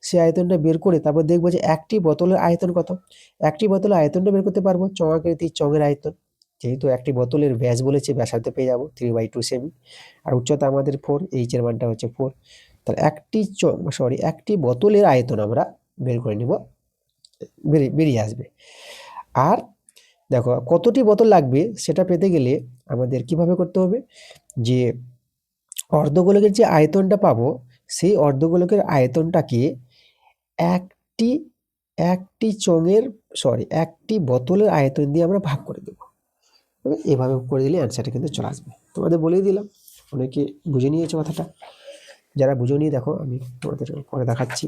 সেই আয়তনটা বের করে তারপর দেখবো যে একটি বোতলের আয়তন কত। একটি বোতলের আয়তনটা বের করতে পারবো, চঙাকৃতির চঙের আয়তন। যেহেতু একটি বোতলের ব্যাস বলেছে, ব্যাসার্ধ পেয়ে যাবো 3/2 সেমি। আর উচ্চতা আমাদের 4, এইচ এর মানটা হচ্ছে 4। তাহলে একটি বোতলের আয়তন আমরা বের করে নিব, বেরিয়ে আসবে। আর দেখো কতটি বোতল লাগবে সেটা পেতে গেলে আমাদের কিভাবে করতে হবে, যে অর্ধগোলকের যে আয়তনটা পাবো, সেই অর্ধগোলকের আয়তনটাকে একটি একটি বোতলের আয়তন দিয়ে আমরা ভাগ করে দেবো। এভাবে করে দিলে অ্যান্সারটা কিন্তু চলে আসবে। তোমাদের বলেই দিলাম, অনেকে বুঝে নিয়েছে কথাটা। যারা বুঝে নিয়ে দেখো, আমি তোমাদের করে দেখাচ্ছি।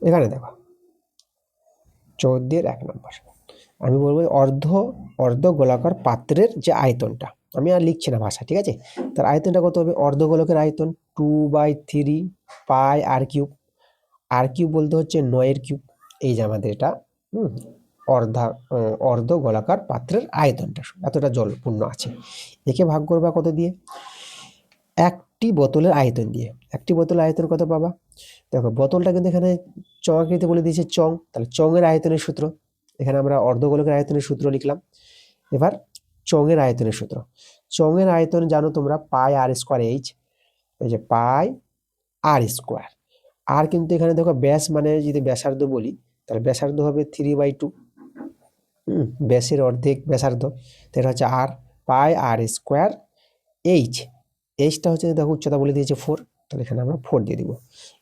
এখানে দেখো 14 1 নম্বর, আমি বলবো অর্ধ গোলাকার পাত্রের যে আয়তনটা, আমি আর লিখছি না ভাষা, ঠিক আছে? তার আয়তনটা কত হবে? অর্ধগোলকের আয়তন 2/3 পাই আর কিউব। আর কিউব বলতে হচ্ছে 9 কিউব। এই যে আমাদের এটা অর্ধ গোলাকার পাত্রের আয়তনটা, এতটা জল পূর্ণ আছে। একে ভাগ করবা কত দিয়ে? একটি বোতলের আয়তন দিয়ে। একটি বোতলের আয়তন কত পাবা? দেখো বোতলটা কিন্তু এখানে চঙাকৃতি বলে দিয়েছে চং, তাহলে চঙের আয়তনের সূত্র, এখানে আমরা অর্ধগোলকের আয়তনের সূত্র লিখলাম। এবার চঙের আয়তনের সূত্র, চঙের আয়তন জানো তোমরা পাই আর স্কোয়ার এইচ, এই যে পাই আর স্কোয়ার। আর কিন্তু এখানে দেখো ব্যাস মানে যদি ব্যাসার্ধ বলি, তাহলে ব্যাসার্ধ হবে 3/2, ব্যাসের অর্ধেক ব্যাসার্ধ, এটা হচ্ছে আর, পাই আর স্কোয়ার এইচ। এইচটা হচ্ছে দেখো উচ্চতা বলে দিয়েছে 4, তাহলে এখানে আমরা 4 দিয়ে দিব।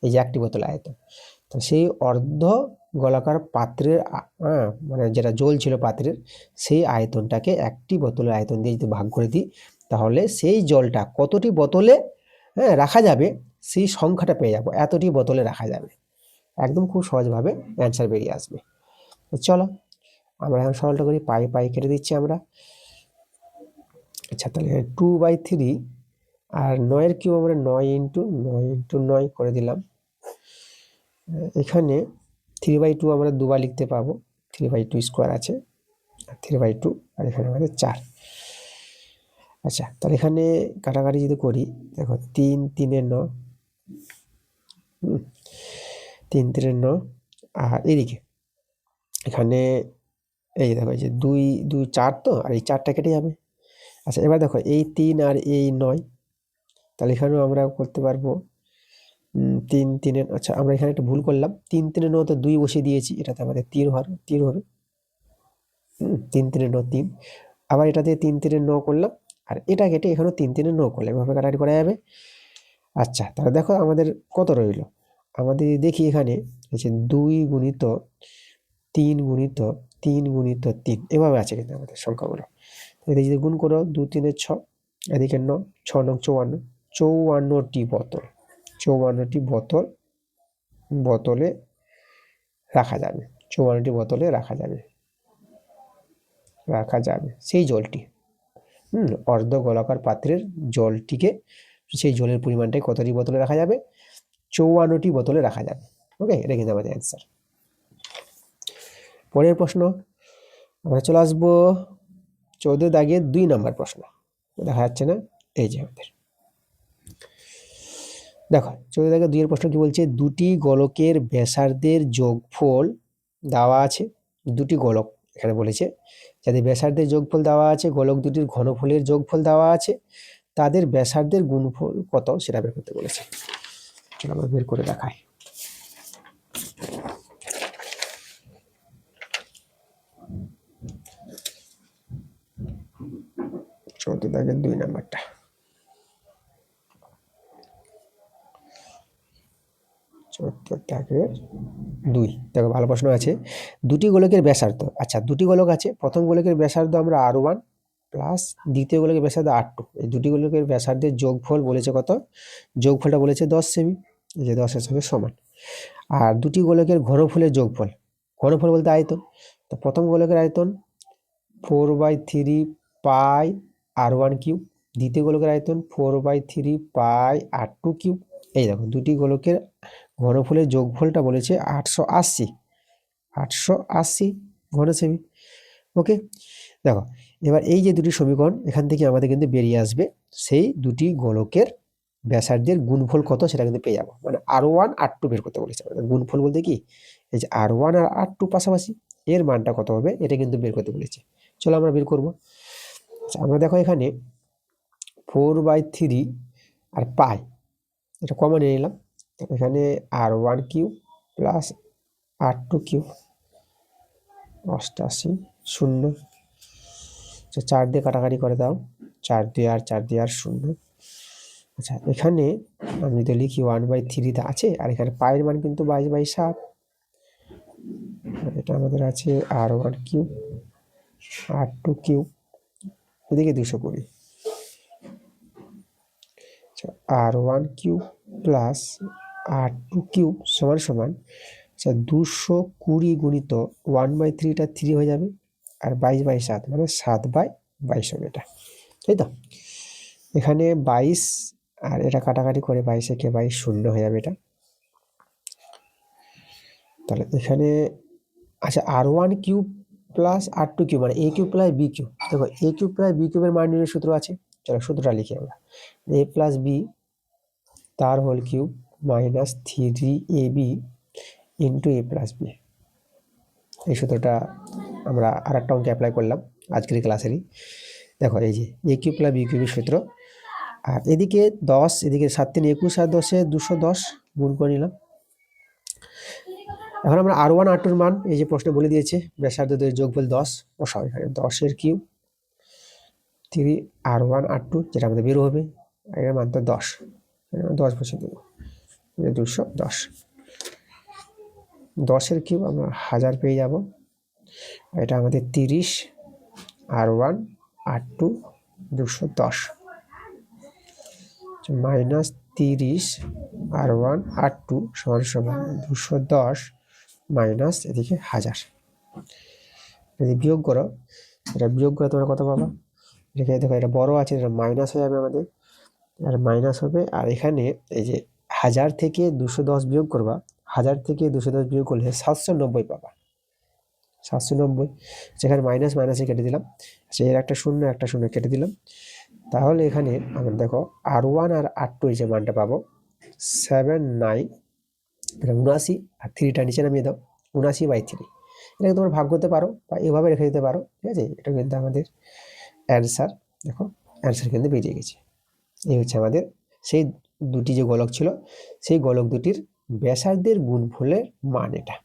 এই যে একটি বোতল আয়তন, তো সেই অর্ধ গোলাকার পাত্রের মানে যেটা জল ছিল পাত্রের, সেই আয়তনটাকে একটি বোতলের আয়তন দিয়ে যদি ভাগ করে দিই, তাহলে সেই জলটা কতটি বোতলে রাখা যাবে সেই সংখ্যাটা পেয়ে যাবো, এতটি বোতলে রাখা যাবে। একদম খুব সহজভাবে অ্যান্সার বেরিয়ে আসবে। তো চলো আমরা এখন সরলটা করি, পাই পাই কেটে দিচ্ছি আমরা। আচ্ছা, তাহলে 2/3 আর 9 কিউব আমরা 9 করে দিলাম। এখানে 3/2 আমরা দুবার লিখতে পাবো, 3/2 স্কোয়ার আছে, 3/2, আর এখানে আমাদের 4। আচ্ছা, তাহলে এখানে কাটাকাটি যদি করি, দেখো 3 3 9, 3 3 9, আর এদিকে এখানে এই দেখো এই যে 2 2 4, তো আর এই 4টা কেটে যাবে। আচ্ছা, এবার দেখো এই 3 আর এই 9, তাহলে এখানেও আমরা করতে পারবো 3 3, আচ্ছা আমরা এখানে একটু ভুল করলাম, 3 3 9 তো 2 বসিয়ে দিয়েছি, এটাতে আমাদের 3 হবে 3 3 9 3। আবার এটাতে 3 3 9 করলাম, আর এটা কেটে এখানেও 3 3 9 করলাম, এভাবে কাটাকাটি করা যাবে। আচ্ছা, তাহলে দেখো আমাদের কত রইল, আমাদের দেখি এখানে হচ্ছে 2 গুণিত 3 গুণিত 3 গুণিত 3, এভাবে আছে কিন্তু আমাদের সংখ্যাগুলো। এদিকে যদি গুণ করো 2 3 6, এদিকে 9 6 9 54, 54টি বোতল, 54টি বোতলে রাখা যাবে, 54টি বোতলে রাখা যাবে সেই জলটি। অর্ধ গোলাকার পাত্রের জলটিকে, সেই জলের পরিমাণটাই কতটি বোতলে রাখা যাবে? 54টি বোতলে রাখা যাবে। ওকে, এটা কিন্তু আমাদের অ্যান্সার। পরের প্রশ্ন আমরা চলে আসবো 14 দাগের 2 নম্বর প্রশ্ন। দেখা যাচ্ছে না, এই যে আমাদের দেখো 14 দাগের 2 এর প্রশ্ন কি বলছে, দুটি গোলকের ব্যাসার্ধের যোগফল দেওয়া আছে। দুটি গোলক এখানে বলেছে, যাদের ব্যাসার্ধের যোগফল দেওয়া আছে, গোলক দুটির ঘনফলের যোগফল দেওয়া আছে, তাদের ব্যাসার্ধের গুণফল কত সেটা বের করতে বলেছে। চলো আমরা বের করে দেখাই। চলতে থাকে 2 নাম্বারটা, দেখো ভালো প্রশ্ন আছে। দুটি গোলকের ব্যাসার্ধ, আচ্ছা দুটি গোলক আছে, প্রথম গোলকের ব্যাসার্ধ আমরা R1 প্লাস দ্বিতীয় গোলকের ব্যাসার্ধ R2, এই দুটি গোলকের ব্যাসার্ধের যোগফল বলেছে কত? যোগফলটা বলেছে 10 সেমি, এই যে 10 এর সঙ্গে সমান। আর দুটি গোলকের ঘনফলের যোগফল, ঘনফল বলতে আয়তন, তো প্রথম গোলকের আয়তন 4/3 পাই R1 কিউব, দ্বিতীয় গোলকের আয়তন 4/3 পাই R2 কিউব। এই দেখো দুটি গোলকের ঘনফলের যোগফলটা বলেছে 880, 880 ঘনসেমি। ওকে, দেখো এবার এই যে দুটি সমীকরণ এখান থেকে আমাদের কিন্তু বেরিয়ে আসবে সেই দুটি গোলকের ব্যাসার্ধের গুণফল কত সেটা কিন্তু পেয়ে যাবো। মানে R1 R2 বের করতে বলেছে আমাদের। গুণফল বলতে কি, এই যে R1 আর R2 পাশাপাশি, এর মানটা কত হবে এটা কিন্তু বের করতে বলেছে। চলো আমরা বের করবো। আচ্ছা, আমরা দেখো এখানে 4/3 আর পাই এটা কমন নিয়ে নিলাম। এখানে R1 cube plus R2 cube 88 শূন্য। আচ্ছা 4 দিয়ে কাটাকাটি করে দাও, 4 2 আর 4 2 আর শূন্য। আচ্ছা এখানে আমি যদি লিখি 1/3 আছে, আর এখানে পায়ের মান কিন্তু 22/7। এটা আমাদের আছে R1 কিউব R2 কিউব, এদিকে 220। আচ্ছা R1 cube plus R2 cube সমান সমান, আচ্ছা 220 গুণিত 1/3টা 3 হয়ে যাবে, আর 22/7 মানে 7/22 হবে এটা, তাই তো? এখানে 22 আর এটা কাটাকাটি করে 22 একে 22 শূন্য হয়ে যাবে এটা। তাহলে এখানে আচ্ছা R1 cube plus R2 cube মানে A cube plus B cube. দেখো A কিউব প্লাস B কিউবের মান নির্ণয়ের সূত্র আছে, চলো সূত্রটা লিখি আমরা। A প্লাস B তার whole cube minus 3AB into A plus B। এই সূত্রটা আমরা আর একটা অঙ্কে অ্যাপ্লাই করলাম আজকের ক্লাসেরই। দেখো এই যে A কিউব প্লাস B কিউবের সূত্র, আর এদিকে 10, এদিকে 7 3 21 আর 10 এ 210 গুণ করে নিলাম। এখন আমরা R1 R2 এর মান এই যে প্রশ্নে বলে দিয়েছে, ব্যাসার্ধদের যোগফল 10 বসাও এখানে। 10 এর কিউব 3 R1 R2 যেটা আমাদের বের হবে, এর মান তো 10, 10 বসে দেব, 210। 10 এর কিউব আমরা 1000 পেয়ে যাব, এটা আমাদের 30 R1 R2 210 minus 30 R1 R2 সমান সমান 210 মাইনাস এদিকে 1000। যদি বিয়োগ করো, এটা বিয়োগ করে তোমরা কত পাবা? এখানে দেখো এটা বড় আছে, এটা মাইনাস হয়ে যাবে আমাদের, আর মাইনাস হবে। আর এখানে এই যে 1000 থেকে 210 বিয়োগ করবা, 1000 থেকে 210 বিয়োগ করলে 790 পাবা, 790। যেখানে মাইনাস মাইনাসে কেটে দিলাম, এর একটা শূন্য একটা শূন্য কেটে দিলাম। তাহলে এখানে আমরা দেখো R1 আর R2 যে মানটা পাবো 79, এটা 79, আর 3টা নিচে নামিয়ে দাও, 79/3। এটাকে তোমরা ভাগ করতে পারো বা এভাবে রেখে দিতে পারো, ঠিক আছে? এটা কিন্তু আমাদের অ্যান্সার। দেখো অ্যান্সার কিন্তু বেরিয়ে গেছে। এই হচ্ছে আমাদের সেই দুটি যে গোলক ছিল, সেই গোলক দুটির ব্যাসার্ধের গুণফলের মান এটা।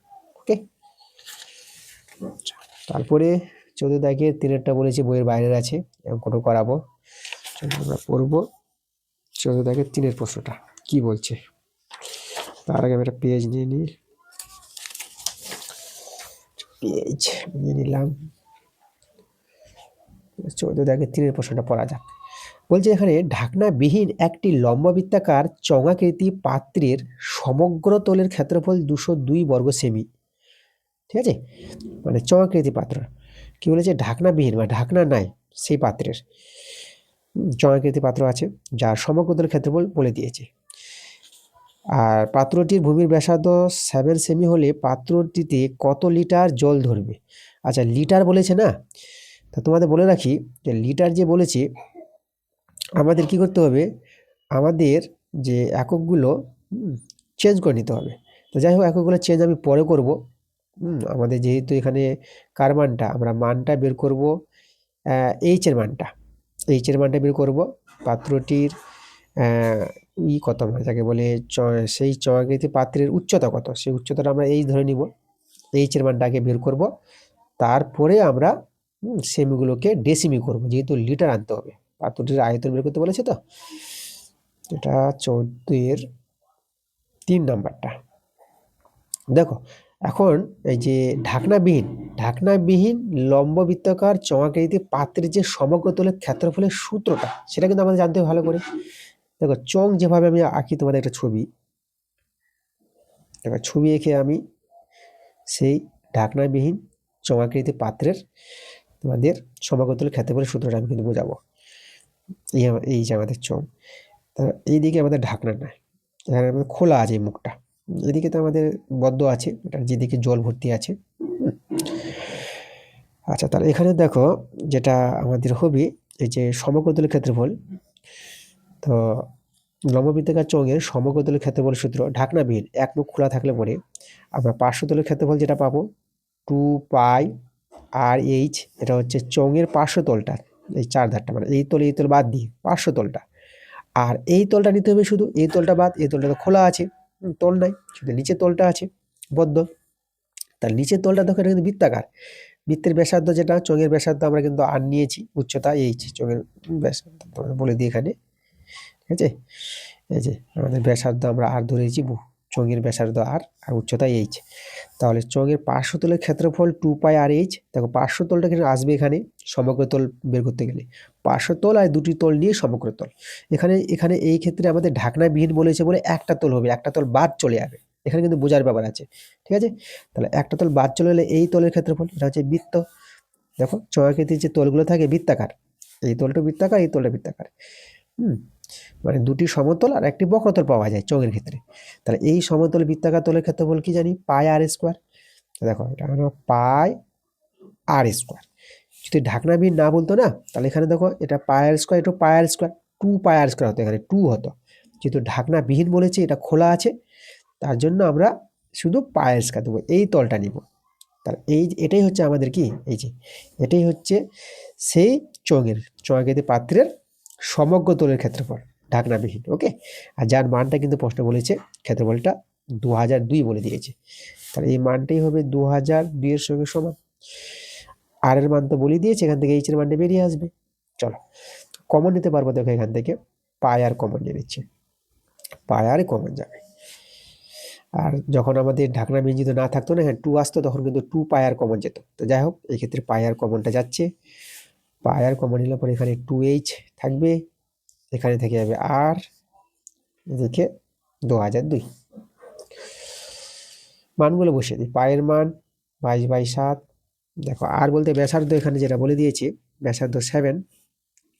ওকে, তারপরে 14 দাগের 3টা বলেছি বইয়ের বাইরের আছে, অঙ্কটা করাবো। আমরা পড়বো 14 দাগের 3 প্রশ্নটা কি বলছে। তার আগে আমি একটা পেজ নিয়ে নিই, পেজ নিয়ে নিলাম। 14 দাগের 3 প্রশ্নটা পড়া যাক। বলছে এখানে ঢাকনাবিহীন একটি লম্ববৃত্তাকার চঙাকৃতি পাত্রের সমগ্র তলের ক্ষেত্রফল 202 বর্গ সেমি, ঠিক আছে? মানে চঙাকৃতি পাত্র কি বলেছে, ঢাকনাবিহীন বা ঢাকনা নাই সেই পাত্রের চঙাকৃতি পাত্র আছে, যার সমগ্র তলের ক্ষেত্রফল বলে দিয়েছে। আর পাত্রটির ভূমির ব্যাসার্ধ 7 সেমি হলে পাত্রটিতে কত লিটার জল ধরবে? আচ্ছা লিটার বলেছে না, তা তোমাদের বলে রাখি যে লিটার যে বলেছে আমাদের কি করতে হবে, আমাদের যে এককগুলো চেঞ্জ করে নিতে হবে। তো যাই হোক এককগুলো চেঞ্জ আমি পরে করব। আমাদের যেহেতু এখানে কার মানটা, আমরা মানটা বের করব এইচ এর মানটা, এইচ এর মানটা বের করব। পাত্রটির কত মানে যাকে বলে সেই চঙাকৃতি পাত্রের উচ্চতা কত, সেই উচ্চতাটা আমরা এইচ ধরে নিব, এইচ এর মানটাকে বের করব। তারপরে আমরা সেমিগুলোকে ডেসিমি করব, যেহেতু লিটার আনতে হবে। পাত্রটির আয়তন বের করতে বলেছে, তো এটা 14 3 নাম্বারটা। দেখো এখন এই যে ঢাকনাবিহীন লম্ববৃত্তাকার চঙাকৃতি পাত্রের যে সমগ্র তলের ক্ষেত্রফলের সূত্রটা, সেটা কিন্তু আমাদের জানতে হবে ভালো করে। দেখো চং যেভাবে আমি আঁকি, তোমাদের একটা ছবি, দেখো ছবি এঁকে আমি সেই ঢাকনাবিহীন চঙাকৃতি পাত্রের তোমাদের সমগ্র তলের ক্ষেত্রফলের সূত্রটা আমি কিন্তু বোঝাবো। এই যে আমাদের চং, এইদিকে আমাদের ঢাকনা নাই, এখানে আমাদের খোলা আছে এই মুখটা, এদিকে তো আমাদের বদ্ধ আছে, এটা যেদিকে জল ভর্তি আছে। আচ্ছা, তাহলে এখানে দেখো যেটা আমাদের হবে এই যে সমকোণতলের ক্ষেত্রফল। তো লম্ববৃত্তাকার চোঙের সমকোণতলের ক্ষেত্রফল সূত্র ঢাকনাবিহীন এক মুখ খোলা থাকলে পরে আমরা পার্শ্বতলের ক্ষেত্রফল যেটা পাবো 2πr/h, এটা হচ্ছে চোঙের পার্শ্বতলটা, এই চার ধারটা মানে এই তল বাদ দিয়ে পার্শ্বতলটা। আর এই তলটা নিতে হবে, শুধু এই তলটা বাদ, এই তলটা তো খোলা আছে, তল নাই, শুধু নিচের তলটা আছে বদ্ধ। তার নিচের তলটা দেখো এটা কিন্তু বৃত্তাকার, বৃত্তের ব্যাসার্ধ যেটা চোঙের ব্যাসার্ধ আমরা কিন্তু আর নিয়েছি, উচ্চতা এইচ, চোঙের ব্যাসার্ধ তোমাদের বলে দিই এখানে, ঠিক আছে। এই যে আমাদের ব্যাসার্ধ আমরা আর ধরেছি, চোঙের ব্যাসার্ধ আর উচ্চতা এইচ। তাহলে চোঙের পার্শ্বতলের ক্ষেত্রফল 2πr/h। দেখো পার্শ্বতলটা কিন্তু আসবে এখানে সমগ্রতল বের করতে গেলে, পার্শ্বতল আর দুটি তল নিয়ে সমগ্রতল। এখানে এখানে এই ক্ষেত্রে আমাদের ঢাকনাবিহীন বলেছে বলে একটা তল হবে, একটা তল বাদ চলে যাবে, এখানে কিন্তু বোঝার ব্যাপার আছে, ঠিক আছে। তাহলে একটা তল বাদ চলে গেলে এই তলের ক্ষেত্রফল, এটা হচ্ছে বৃত্ত। দেখো চৌকাকৃতির যে তলগুলো থাকে বৃত্তাকার, এই তলটা বৃত্তাকার, এই তলটা বৃত্তাকার, মানে দুটি সমতল আর একটি বক্রতল পাওয়া যায় চোঙের ক্ষেত্রে। তাহলে এই সমতল বৃত্তাকার তলের ক্ষেত্রফল কি জানি, πr²। দেখো এটা হলো πr²। যদি ঢাকনাবিহীন না বলতো না, তাহলে এখানে দেখো এটা πr², এটা πr², 2πr² হতো, এখানে 2 হতো। যেহেতু ঢাকনাবিহীন বলেছে, এটা খোলা আছে, তার জন্য আমরা শুধু πr² দেবো, এই তলটা নিব। তাহলে এটাই হচ্ছে আমাদের কি, এই যে এটাই হচ্ছে সেই চৌকাকৃতি পাত্রের সমগ্র তলের ক্ষেত্রফল ঢাকনাবিহীন, ওকে। আর যার মানটা কিন্তু প্রশ্ন বলেছে ক্ষেত্রফলটা 2002 বলে দিয়েছে, তাহলে এই মানটাই হবে 2002 এর সঙ্গে সমান। আর এর মান তো বলে দিয়েছে, এখান থেকে এইচ এর মানটা বেরিয়ে আসবে। চলো কমন নিতে পারবো, দেখো এখান থেকে πr কমন নিয়ে নিচ্ছে, πr কমন যাবে। আর যখন আমাদের ঢাকনাবিহীন যদি না থাকতো না, হ্যাঁ 2 আসতো, তখন কিন্তু 2πr কমন যেত। তো যাই হোক, এই ক্ষেত্রে πr কমনটা যাচ্ছে, πr কমন নিলে পরে এখানে 2h থাকবে, এখানে থেকে যাবে আর, এদিকে 2002। মানগুলো বসিয়ে দিই, পায়ের মান 22/7। দেখো আর বলতে ব্যাসার্ধ এখানে যেটা বলে দিয়েছি, ব্যাসার্ধ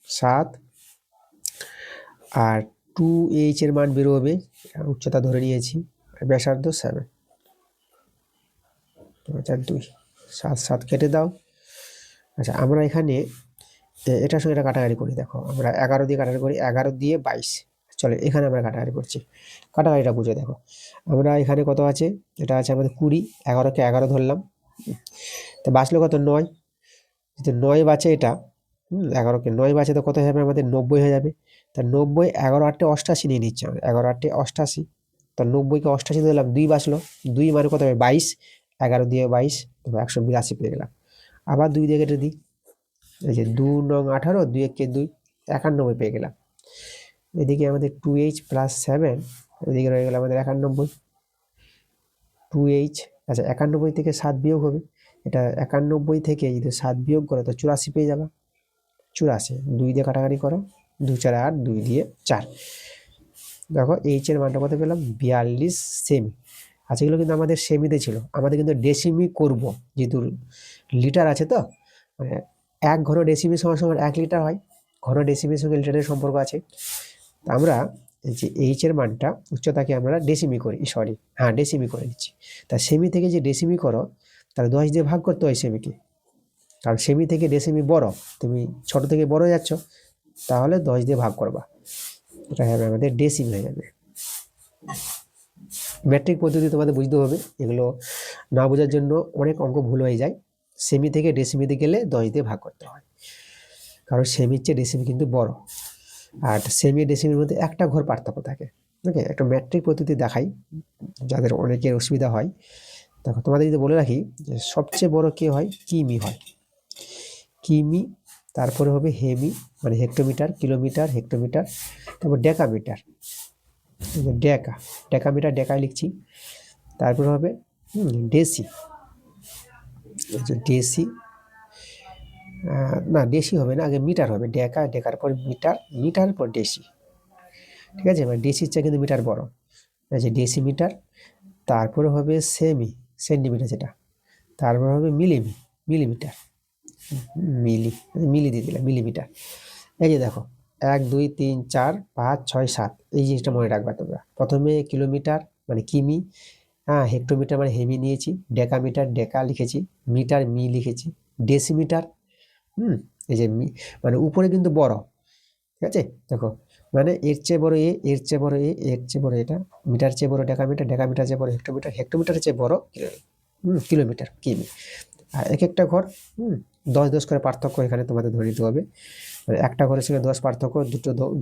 7, আর 2h এর মান বেরোবে, উচ্চতা ধরে নিয়েছি, ব্যাসার্ধ 7, 2002, 7 কেটে দাও। আচ্ছা আমরা এখানে এটার সঙ্গে এটা কাটাকাটি করি, দেখো আমরা 11 দিয়ে কাটাকাটি করি, 11 দিয়ে 22। চলে এখানে আমরা কাটাকাটি করছি, কাটাকাটিটা বুঝে দেখো, আমরা এখানে কত আছে, এটা আছে আমাদের 20, 11কে 11 ধরলাম, তো বাঁচলো কত, 9। যদি 9 বাঁচে এটা, 11কে 9 বাঁচে তো কত হবে আমাদের, 90 হয়ে যাবে। তা 90, 11 8 88 নিয়ে নিচ্ছে, 11 8 88, তো 90কে 88 ধরলাম, 2 বাঁচলো, 2 মানে কত হবে 22, 11 দিয়ে 22, তো 182 পেয়ে গেলাম। আবার 2 দিয়ে কেটে দিই, এই যে 2 9 18, 2 1 2, 91 পেয়ে গেলাম। এদিকে আমাদের 2h + 7, এদিকে রয়ে গেল আমাদের 91, 2h। আচ্ছা 91 থেকে 7 বিয়োগ হবে, এটা 91 থেকে যদি 7 বিয়োগ করো তো 84 পেয়ে যাবে, 84, 2 দিয়ে কাটাকাটি করো, 2 4 8, 2 দিয়ে 4। দেখো এইচ এর মানটা কত পেলাম, 42 সেমি। আচ্ছা এগুলো কিন্তু আমাদের সেমিতে ছিল, আমাদের কিন্তু ডেসিমি করব, যেহেতু লিটার আছে, তো মানে 1 ঘন ডেসিমি সমান সমান 1 লিটার হয়, ঘন ডেসিমির সঙ্গে লিটারের সম্পর্ক আছে। আমরা এই যে এইচ এর মানটা, উচ্চতাকে আমরা ডেসিমি করি, হ্যাঁ ডেসিমি করে দিচ্ছি। তা সেমি থেকে যে ডেসিমি করো, তাহলে 10 দিয়ে ভাগ করতে হয় সেমিকে, কারণ সেমি থেকে ডেসিমি বড়, তুমি ছোট থেকে বড় যাচ্ছ, তাহলে 10 দিয়ে ভাগ করবা, এটা হবে আমাদের ডেসিমি হয়ে যাবে। ম্যাট্রিক পদ্ধতি তোমাদের বুঝতে হবে, এগুলো না বোঝার জন্য অনেক অঙ্ক ভুল হয়ে যায়। সেমি থেকে ডেসিমিতে গেলে 10 দিয়ে ভাগ করতে হয়, কারণ সেমির চেয়ে ডেসিমি কিন্তু বড়, আর সেমি ডেসিমির মধ্যে একটা ঘর পার্থক্য থাকে। ওকে, একটা ম্যাট্রিক পদ্ধতি দেখাই, যাদের অনেকের অসুবিধা হয়। দেখো তোমাদের যদি বলে রাখি যে সবচেয়ে বড় কে হয়, কিমি হয়, কিমি, তারপরে হবে হেমি মানে হেক্টোমিটার, কিলোমিটার, হেক্টোমিটার, তারপর ডেকামিটার, ডেকামিটার ডেকায় লিখছি, তারপর হবে ডেসি, ডেসি, না ডেসি হবে না, আগে মিটার হবে, ডেকার পর মিটার, মিটার পর ডেসি, ঠিক আছে, মানে ডেসির চেয়ে কিন্তু মিটার বড়, আছে ডেসিমিটার, তারপরে হবে সেন্টিমিটার যেটা, তারপর হবে মিলিমিটার, মিলি দিয়ে দিলাম মিলিমিটার। এই যে দেখো 1 2 3 4 5 6 7 এই জিনিসটা মনে রাখবা তোমরা। প্রথমে কিলোমিটার মানে কিমি, হ্যাঁ হেক্টোমিটার মানে হেমি নিয়েছি, ডেকামিটার ডেকা লিখেছি, মিটার মি লিখেছি, ডেসিমিটার এই যে মানে উপরে কিন্তু বড়, ঠিক আছে দেখো, মানে এর চেয়ে বড় এ, এর চেয়ে বড় এ, এর চেয়ে বড় এটা, মিটার চেয়ে বড় ডেকামিটার, ডেকামিটার চেয়ে বড় হেক্টোমিটার, হেক্টোমিটারের চেয়ে বড় কিলোমিটার কিমি। আর এক একটা ঘর 10 করে পার্থক্য এখানে তোমাদের ধরে নিতে হবে। মানে একটা ঘরের সঙ্গে 10 পার্থক্য,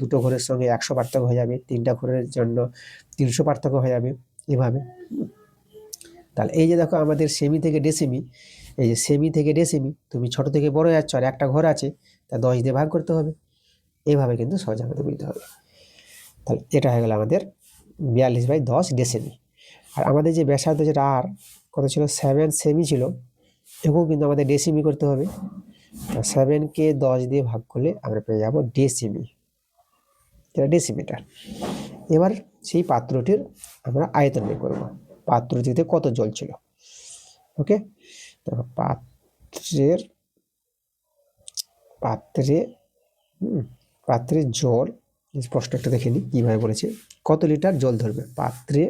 দুটো ঘরের সঙ্গে 100 পার্থক্য হয়ে যাবে, 3টা ঘরের জন্য 300 পার্থক্য হয়ে যাবে এভাবে। তাহলে এই যে দেখো আমাদের সেমি থেকে ডেসিমি, এই যে সেমি থেকে ডেসিমি তুমি ছোট থেকে বড় যাচ্ছ আর একটা ঘর আছে, তা 10 দিয়ে ভাগ করতে হবে। এইভাবে কিন্তু সহজে আমাদের বুঝতে হবে। তাহলে এটা হয়ে গেল আমাদের 42/10 ডেসিমি। আর আমাদের যে ব্যাসার্ধ যেটা আর কত ছিল 7 সেমি ছিল, এগুলো কিন্তু আমাদের ডেসিমি করতে হবে। 7কে 10 দিয়ে ভাগ করলে আমরা পেয়ে যাবো ডেসিমি, যেটা ডেসিমিটার। এবার সেই পাত্রটির আমরা আয়তন বের করবো, পাত্রটিতে কত জল ছিল। ওকে, দেখো পাত্রে জল স্পষ্ট একটা দেখে নিই কীভাবে বলেছে, কত লিটার জল ধরবে পাত্রে,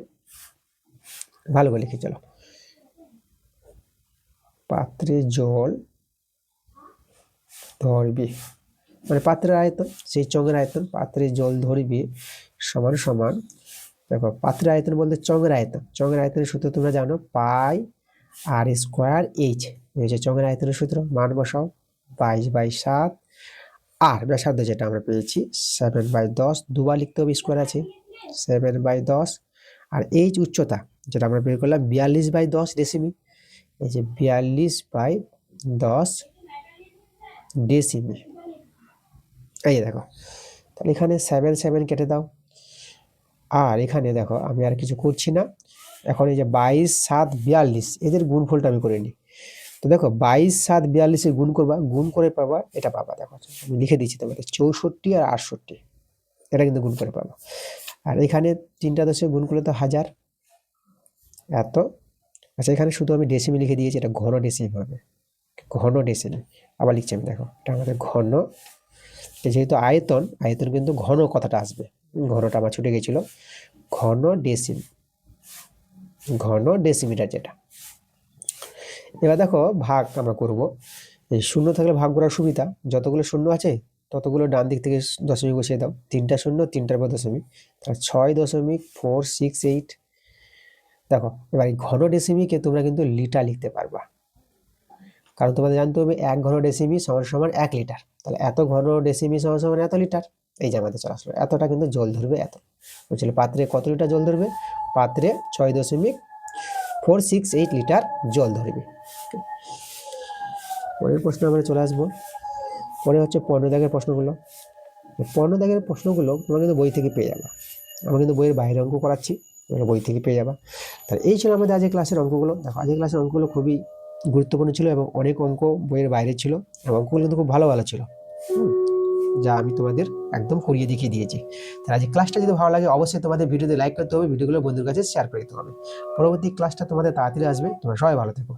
ভালো করে লিখে চলো, পাত্রে জল ধরবে মানে পাত্রের আয়তন, সেই চঙের আয়তন, পাত্রে জল ধরবে সমান সমান, দেখো পাত্রের আয়তন বলতে চঙের আয়তন, চঙের আয়তনের সূত্র তোমরা জানো পাই আর স্কোয়ার এইচ, এই হচ্ছে চঙের আয়তনের সূত্র। মান বসাও 22/7, আর ব্যাসার্ধ যেটা আমরা পেয়েছি 7/10, দুবার লিখতে হবে, স্কোয়ার আছে 7/10, আর এইচ উচ্চতা যেটা আমরা বের করলাম 42/10 ডেসিমি, এই যে 42/10 ডেসিমি। এই দেখো, তাহলে এখানে 7 কেটে দাও, আর এখানে দেখো আমি আর কিছু করছি না, এখন এই যে 22 7 42 এদের গুণফলটা আমি করে নিই। তো দেখো 22 7 42 গুণ করবা, গুণ করে পাবা এটা পাবা, দেখো আমি লিখে দিচ্ছি তোমাদের 64 আর 68, এটা কিন্তু গুণ করে পাবা। আর এখানে 3টা দশে গুণ করলে তো 1000 এত। আচ্ছা এখানে শুধু আমি ডেসিমি লিখে দিয়েছি, এটা ঘন ডেসিমি হবে, ঘন ডেসিমি। আবার লিখছি আমি, দেখো এটা আমাদের ঘন, যেহেতু আয়তন, আয়তন কিন্তু ঘন কথাটা আসবে, ঘনটা আমার ছুটে গেছিল, ঘন ডেসিমি, ঘন ডেসিমিটার যেটা। এবার দেখো ভাগ আমরা করব, এই শূন্য থাকলে ভাগ করার সুবিধা, যতগুলো শূন্য আছে ততগুলো ডান দিক থেকে দশমিক বসিয়ে দাও, 3টা শূন্য 3টার পর দশমিক, তাহলে 6.468। দেখো এবার এই ঘন ডেসিমিকে তোমরা কিন্তু লিটার লিখতে পারবা, কারণ তোমাদের জানতে হবে 1 ঘন ডেসিমি সমান সমান 1 লিটার, তাহলে এত ঘন ডেসিমি সমান সমান এত লিটার, এই যে আমাদের চলে আসলো, এতটা কিন্তু জল ধরবে। এত বলছিল পাত্রে কত লিটার জল ধরবে, পাত্রে 6.468 লিটার জল ধরবে। পরের প্রশ্ন আমরা চলে আসবো, পরে হচ্ছে 15 দাগের প্রশ্নগুলো। 15 দাগের প্রশ্নগুলো তোমরা কিন্তু বই থেকে পেয়ে যাবা, আমরা কিন্তু বইয়ের বাইরে অঙ্ক করাচ্ছি, তোমরা বই থেকে পেয়ে যাবা। তাহলে এই ছিল আমাদের আজকের ক্লাসের অঙ্কগুলো। দেখো আজকের ক্লাসের অঙ্কগুলো খুবই গুরুত্বপূর্ণ ছিল এবং অনেক অঙ্ক বইয়ের বাইরে ছিল এবং অঙ্কগুলো কিন্তু খুব ভালো ভালো ছিল, যা আমি তোমাদের একদম করিয়ে দেখিয়ে দিয়েছি। তাহলে আজকে ক্লাসটা যদি ভালো লাগে অবশ্যই তোমাদের ভিডিওতে লাইক করতে হবে, ভিডিওগুলো বন্ধুর কাছে শেয়ার করে দিতে হবে। পরবর্তী ক্লাসটা তোমাদের তাড়াতাড়ি আসবে, তোমরা সবাই ভালো থেকো।